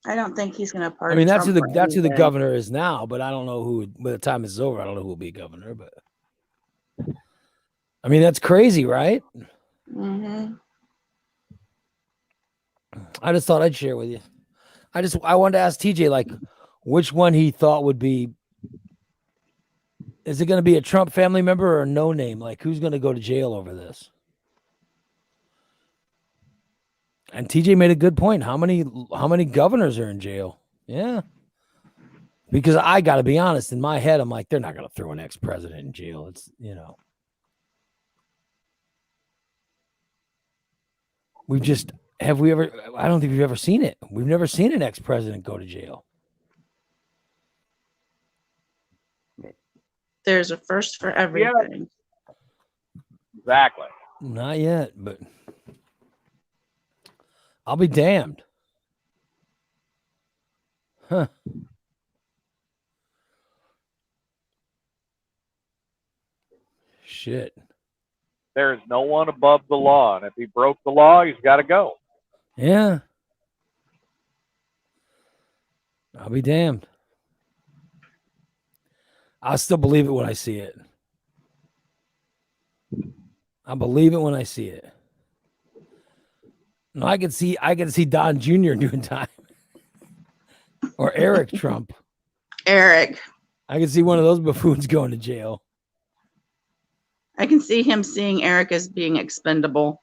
I don't think he's going to I pardon. mean, that's Trump who for the anything. governor is now, but I don't know who. By the time it's over, I don't know who will be governor. But I mean, that's crazy, right? Mm-hmm. I just thought I'd share with you. I wanted to ask TJ like which one he thought would be. Is it going to be a Trump family member or a no name? Like who's going to go to jail over this? And TJ made a good point. How many governors are in jail? Yeah. Because I got to be honest, in my head, I'm like, they're not going to throw an ex-president in jail. It's, have we ever, I don't think we've ever seen it. We've never seen an ex-president go to jail. There's a first for everything. Exactly. Not yet, but I'll be damned. Huh. Shit. There is no one above the law, and if he broke the law, he's got to go. Yeah. I'll be damned. I still believe it when I see it. I believe it when I see it. No, I can see Don Jr. doing time. Or Eric Trump. Eric. I can see one of those buffoons going to jail. I can see him seeing Eric as being expendable.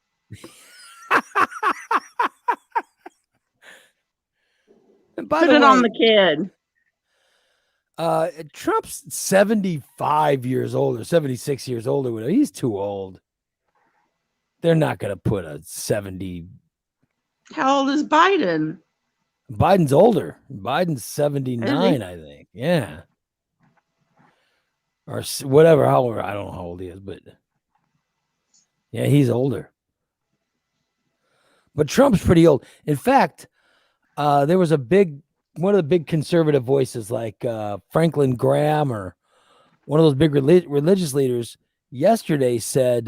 Put it on the kid. Trump's 75 years old or 76 years old or whatever. He's too old. They're not going to put a 70. How old is Biden? Biden's older. Biden's 79, I think. Yeah. Or whatever, however, I don't know how old he is, but yeah, he's older. But Trump's pretty old. In fact, there was one of the big conservative voices like Franklin Graham or one of those big religious leaders yesterday said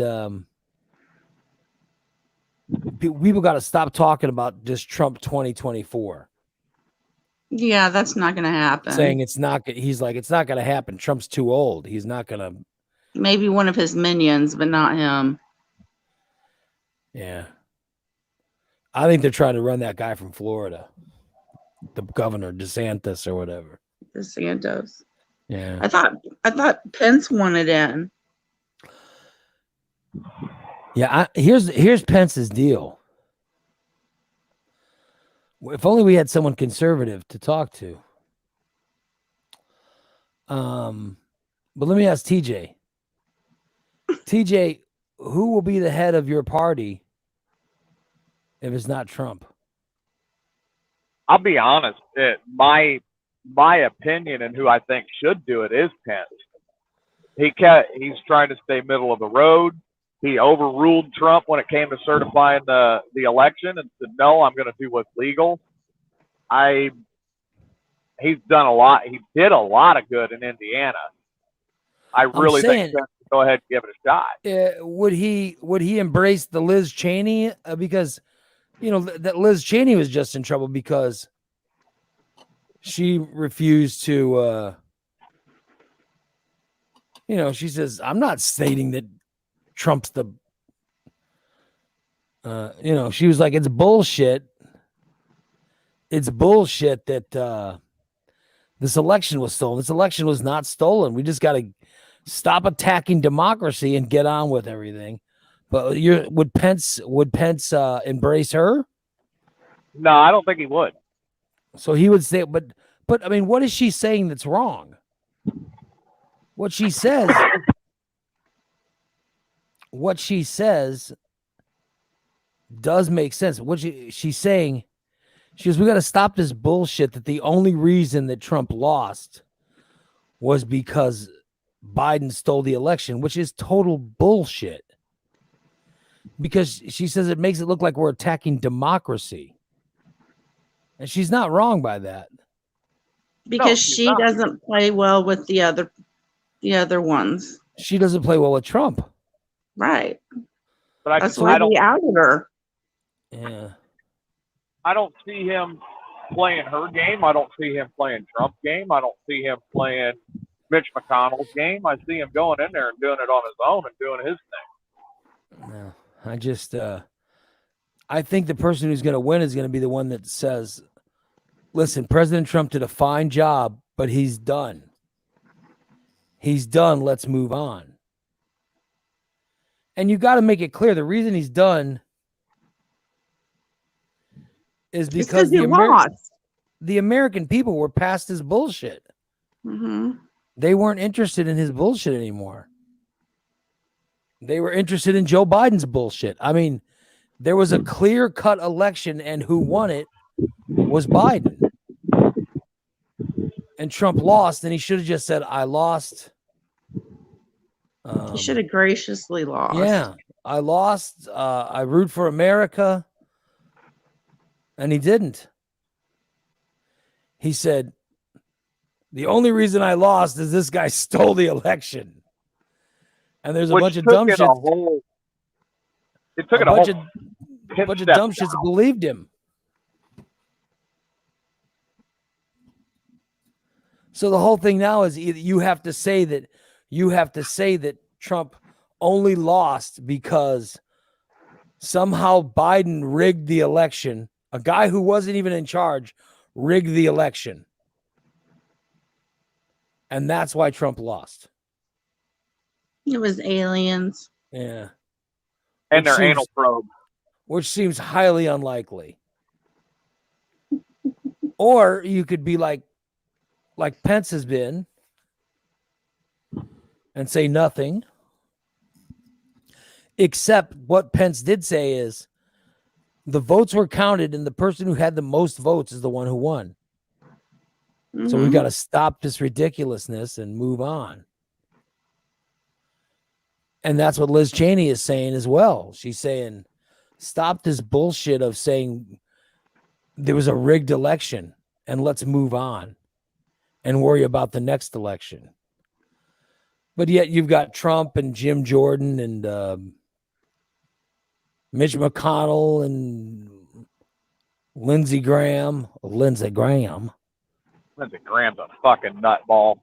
people got to stop talking about just Trump 2024. Yeah, that's not going to happen. Saying he's like, it's not going to happen. Trump's too old. He's not going to. Maybe one of his minions, but not him. Yeah. I think they're trying to run that guy from Florida, the governor DeSantis or whatever. DeSantis. Yeah. I thought Pence wanted in. Yeah, here's Pence's deal. If only we had someone conservative to talk to. But let me ask TJ. TJ, who will be the head of your party if it's not Trump? I'll be honest. My opinion and who I think should do it is Pence. He's trying to stay middle of the road. He overruled Trump when it came to certifying the election and said, no, I'm going to do what's legal. He's done a lot. He did a lot of good in Indiana. I really think Pence should go ahead and give it a shot. Would he embrace the Liz Cheney? Because, that Liz Cheney was just in trouble because she refused to, she says, I'm not stating that Trump's the, she was like, it's bullshit. It's bullshit that this election was stolen. This election was not stolen. We just got to stop attacking democracy and get on with everything. But would Pence embrace her? No, I don't think he would. So he would say, but I mean, what is she saying that's wrong? What she says does make sense. What she's saying, she goes, we got to stop this bullshit that the only reason that Trump lost was because Biden stole the election, which is total bullshit. Because she says it makes it look like we're attacking democracy. And she's not wrong by that. Because she doesn't play well with the other ones. She doesn't play well with Trump. Right. But that's why we outed her. Yeah. I don't see him playing her game. I don't see him playing Trump's game. I don't see him playing Mitch McConnell's game. I see him going in there and doing it on his own and doing his thing. No, I just, I think the person who's going to win is going to be the one that says, listen, President Trump did a fine job, but he's done. He's done. Let's move on. And you got to make it clear the reason he's done is because the American people were past his bullshit. Mm-hmm. They weren't interested in his bullshit anymore. They were interested in Joe Biden's bullshit. I mean, there was a clear-cut election, and who won it was Biden. And Trump lost, and he should have just said, I lost. He should have graciously lost. Yeah, I lost. I root for America. And he didn't. He said, the only reason I lost is this guy stole the election. And there's a bunch of dumb shit. It took a bunch of dumb shits that believed him. So the whole thing now is you have to say that Trump only lost because somehow Biden rigged the election. A guy who wasn't even in charge rigged the election. And that's why Trump lost. It was aliens. Yeah. And their anal probe. Which seems highly unlikely. Or you could be like Pence has been and say nothing. Except what Pence did say is the votes were counted and the person who had the most votes is the one who won. Mm-hmm. So we've got to stop this ridiculousness and move on. And that's what Liz Cheney is saying as well. She's saying, stop this bullshit of saying there was a rigged election and let's move on and worry about the next election. But yet you've got Trump and Jim Jordan and Mitch McConnell and Lindsey Graham. Lindsey Graham's a fucking nutball.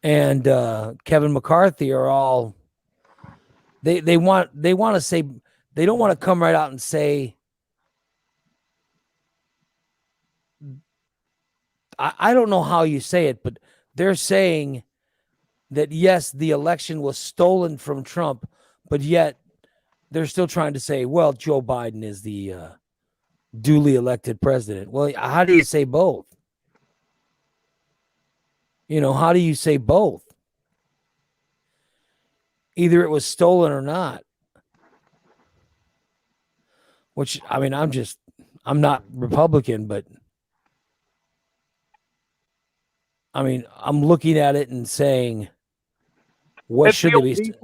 And Kevin McCarthy are all they want to say, they don't want to come right out and say I don't know how you say it, but they're saying that yes, the election was stolen from Trump, but yet they're still trying to say, well, Joe Biden is the duly elected president. Well, how do you say both? How do you say both? Either it was stolen or not. Which, I mean, I'm not Republican, but I mean, I'm looking at it and saying, what It's should the they old be? DC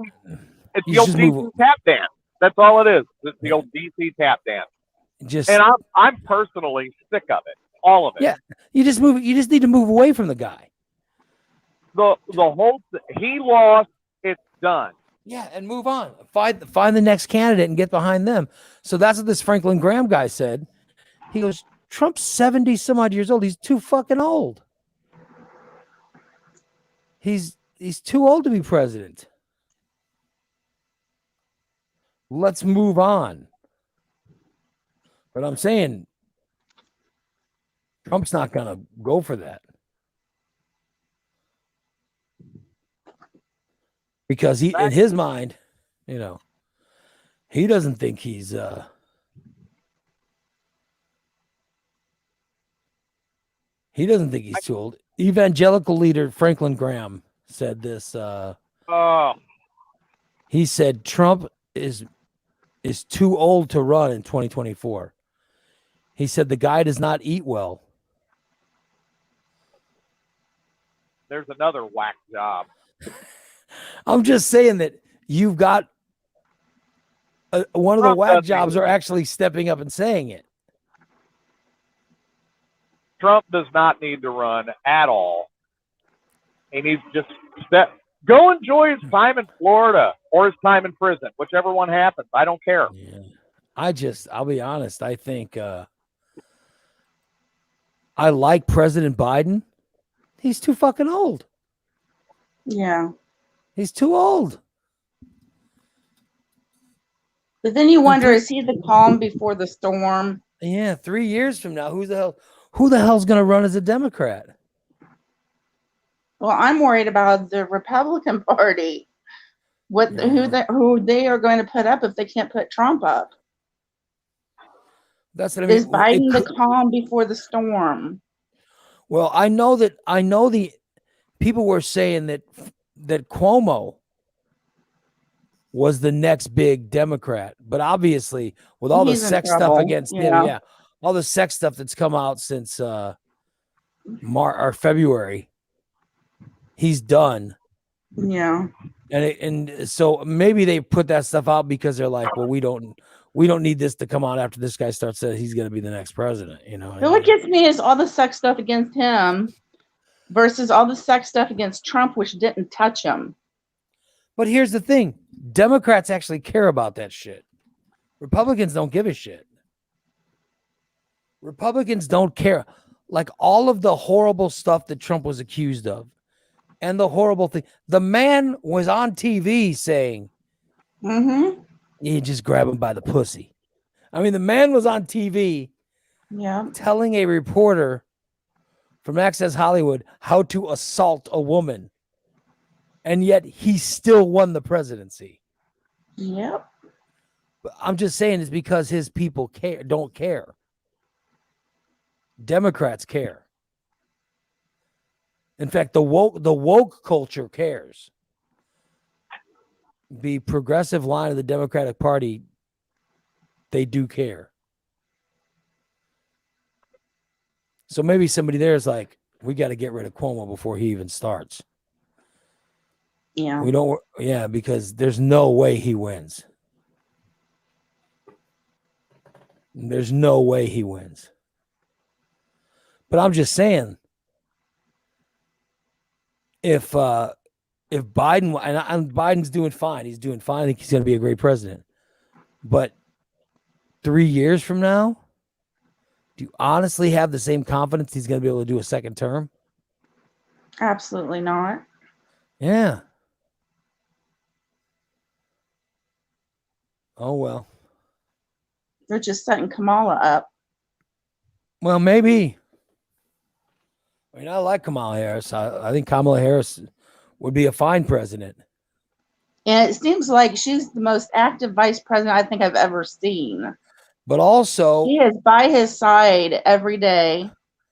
It's You the old just DC move- tap dance. That's all it is. It's the old DC tap dance. And I'm personally sick of it. All of it. Yeah. You just need to move away from the guy. The whole he lost, it's done. Yeah, and move on. Find the next candidate and get behind them. So that's what this Franklin Graham guy said. He goes, Trump's 70 some odd years old. He's too fucking old. He's too old to be president. Let's move on. But I'm saying Trump's not going to go for that. Because in his mind, he doesn't think he's too old. Evangelical leader Franklin Graham said this. He said Trump is too old to run in 2024. He said the guy does not eat well. There's another whack job. I'm just saying that you've got one of the whack jobs are actually stepping up and saying it. Trump does not need to run at all. He needs to just go enjoy his time in Florida or his time in prison, whichever one happens. I don't care. Yeah. I'll be honest. I think I like President Biden. He's too fucking old. Yeah. He's too old. But then you wonder, is he the calm before the storm? Yeah, 3 years from now, who the hell's going to run as a Democrat? Well, I'm worried about the Republican Party. Who they are going to put up if they can't put Trump up? That's what I mean. Is Biden the calm before the storm? Well, I know the people were saying that Cuomo was the next big Democrat, but obviously with all the sex stuff against him, all the sex stuff that's come out since February, he's done. Yeah. And so maybe they put that stuff out because they're like, well, we don't need this to come out after this guy starts saying he's going to be the next president. But what gets me is all the sex stuff against him versus all the sex stuff against Trump, which didn't touch him. But here's the thing. Democrats actually care about that shit. Republicans don't give a shit. Republicans don't care. Like all of the horrible stuff that Trump was accused of and the horrible thing. The man was on TV saying, you just grab him by the pussy. I mean, the man was on TV telling a reporter from Access Hollywood how to assault a woman. And yet he still won the presidency. Yep. But I'm just saying it's because his people don't care. Democrats care. In fact, the woke culture cares. The progressive line of the Democratic Party, they do care. So maybe somebody there is like, we got to get rid of Cuomo before he even starts. Yeah. Because there's no way he wins. There's no way he wins. But I'm just saying, if Biden, and Biden's doing fine, he's doing fine. I think he's going to be a great president. But 3 years from now, do you honestly have the same confidence he's going to be able to do a second term? Absolutely not. Yeah. Oh, well. They're just setting Kamala up. Well, maybe. I mean, I like Kamala Harris. I think Kamala Harris would be a fine president. And it seems like she's the most active vice president I think I've ever seen. But also, She is by his side every day.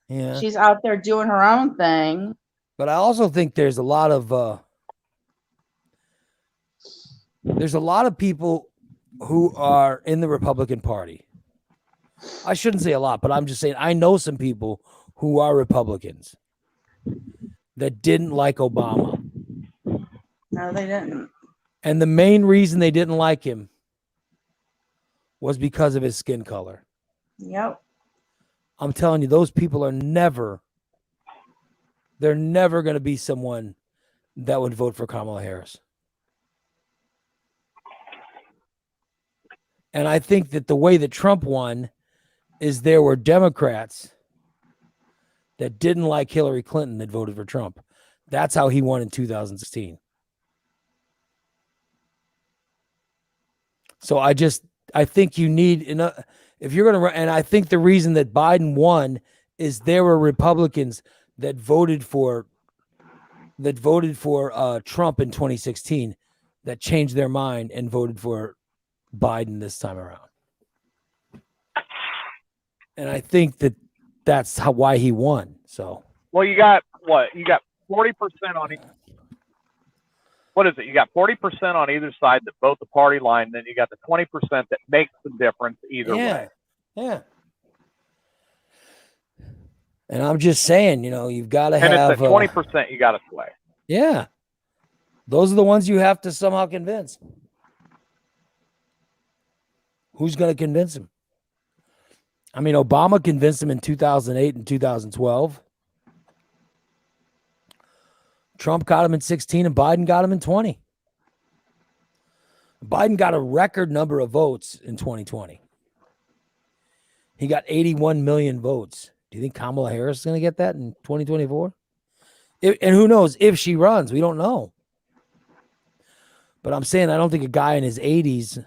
yeah. She's out there doing her own thing. But I also think there's a lot of people who are in the Republican Party. I shouldn't say a lot, but I'm just saying I know some people who are Republicans that didn't like Obama. No, they didn't. And the main reason they didn't like him was because of his skin color. Yep. I'm telling you, those people are never going to be someone that would vote for Kamala Harris. And I think that the way that Trump won is there were Democrats that didn't like Hillary Clinton that voted for Trump. That's how he won in 2016. So I think you need enough. If you're going to run, and I think the reason that Biden won is there were Republicans that voted for Trump in 2016 that changed their mind and voted for Biden this time around. And I think that that's why he won. So, well, you got what? You got 40% on each. What is it? You got 40% on either side that vote the party line. Then you got the 20% that makes the difference either way. Yeah. And I'm just saying, you've got to have. And it's the 20% you got to sway. Yeah. Those are the ones you have to somehow convince. Who's going to convince him? I mean, Obama convinced him in 2008 and 2012. Trump got him in 16 and Biden got him in 20. Biden got a record number of votes in 2020. He got 81 million votes. Do you think Kamala Harris is going to get that in 2024? And who knows if she runs? We don't know. But I'm saying I don't think a guy in his 80s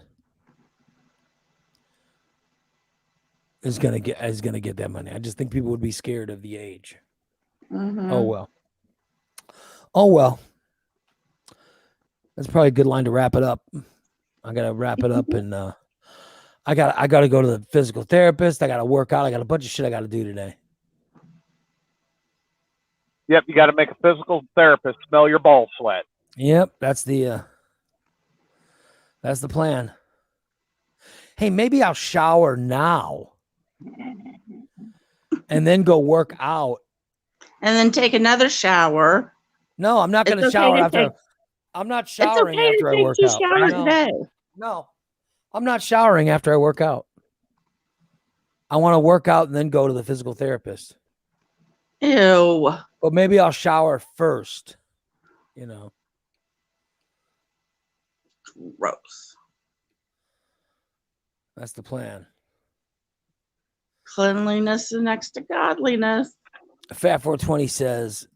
is going to get that money. I just think people would be scared of the age. Mm-hmm. Oh well. That's probably a good line to wrap it up. I gotta wrap it up, and I gotta go to the physical therapist. I gotta work out. I got a bunch of shit I gotta do today. Yep, you got to make a physical therapist smell your ball sweat. Yep, that's the plan. Hey, maybe I'll shower now and then go work out. And then take another shower. No, I'm not going to shower after. I'm not showering after I work out. Showers today. No, I'm not showering after I work out. I want to work out and then go to the physical therapist. Ew. But maybe I'll shower first. Gross. That's the plan. Cleanliness is next to godliness. Fat 420 says,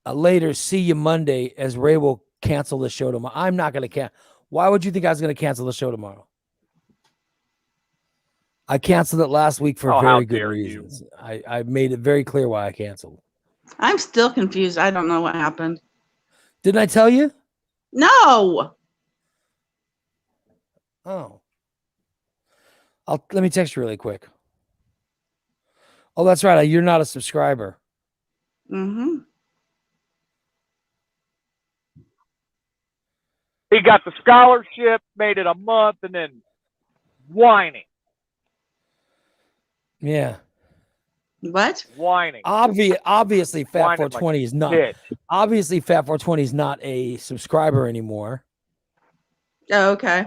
later, see you Monday, as Ray will cancel the show tomorrow. I'm not going to cancel. Why would you think I was going to cancel the show tomorrow? I canceled it last week for very good reasons. I made it very clear why I canceled. I'm still confused. I don't know what happened. Didn't I tell you? No. Oh. Let me text you really quick. Oh, that's right. You're not a subscriber. Mm-hmm. He got the scholarship, made it a month, and then whining. Yeah. What? Whining. Obviously, Fat 420 is not. Bitch. Obviously, Fat 420 is not a subscriber anymore. Oh, okay.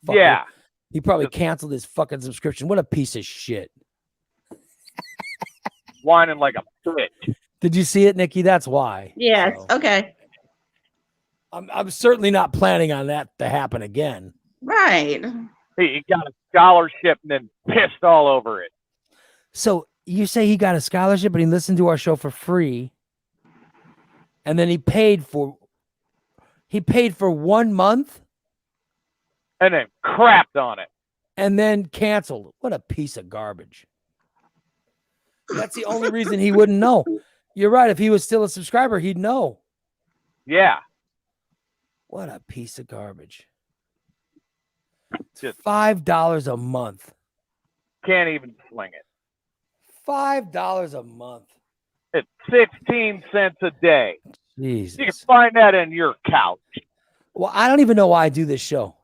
Fucker. Yeah. He probably canceled his fucking subscription. What a piece of shit. Whining like a bitch. Did you see it, Nikki? That's why. Yes. So. Okay. I'm certainly not planning on that to happen again. Right. He got a scholarship and then pissed all over it. So you say he got a scholarship, but he listened to our show for free, and then he paid for 1 month, and then crapped on it, and then canceled. What a piece of garbage. That's the only reason he wouldn't know. You're right. If he was still a subscriber, he'd know. Yeah. What a piece of garbage. Just $5 a month. can't even sling it. $5 a month. It's 16 cents a day. Jesus. You can find that in your couch. Well, I don't even know why I do this show.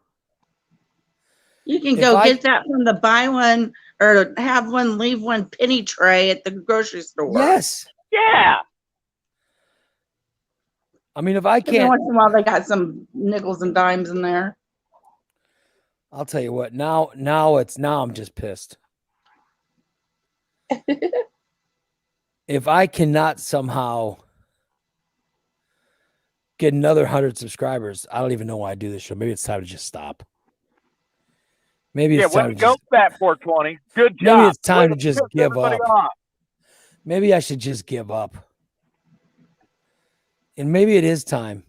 You can If go I- get that from the buy one or have one, leave one penny tray at the grocery store. Yes. Yeah. I mean, if I Every can't, once in a while, they got some nickels and dimes in there. I'll tell you what. Now I'm just pissed. If I cannot somehow get another 100 subscribers, I don't even know why I do this show. Maybe it's time to just stop. Maybe Yeah, it's way time to to go, just, Fat 420. Good job. maybe it's time Way to just piss give everybody up. off. Maybe I should just give up. And maybe it is time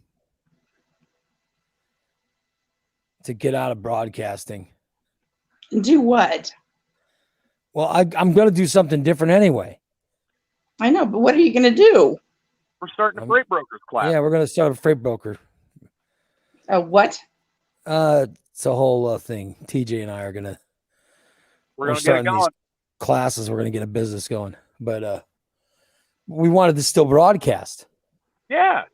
to get out of broadcasting. Do what? Well, I'm going to do something different anyway. I know, but what are you going to do? We're starting a freight brokers class. Yeah, we're going to start a freight broker. A what? It's a whole thing. TJ and I are gonna We're going to get it starting these going. classes. We're gonna get a business going, but we wanted to still broadcast. Yeah.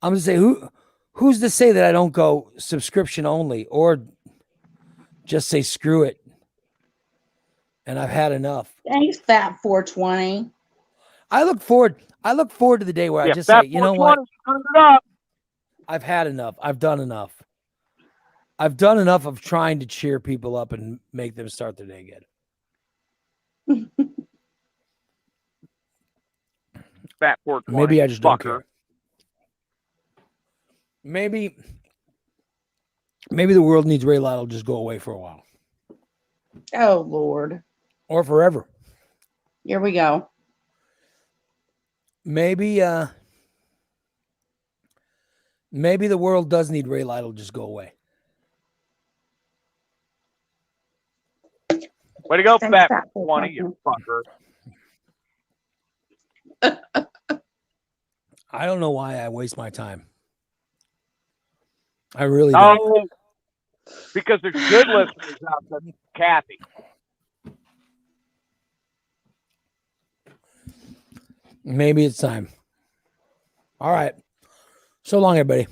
I'm gonna say who's to say that I don't go subscription only or just say screw it and I've had enough. Thanks, Fat 420. I look forward to the day where I Yeah, just Fat say, you know what? 420 screwed it up. I've had enough. I've done enough. I've done enough of trying to cheer people up and make them start their day good. Fat 420. Maybe I just don't fucker. care. Maybe the world needs Ray Lotto to just go away for a while Oh, Lord. or forever. Here we go. Maybe the world does need Ray Lotto to just go away. Way to go, Thanks, Fat Fat 420, you fucker. I don't know why I waste my time. I really don't. Oh, because there's good listeners out there. Kathy. Maybe it's time. All right. So long, everybody.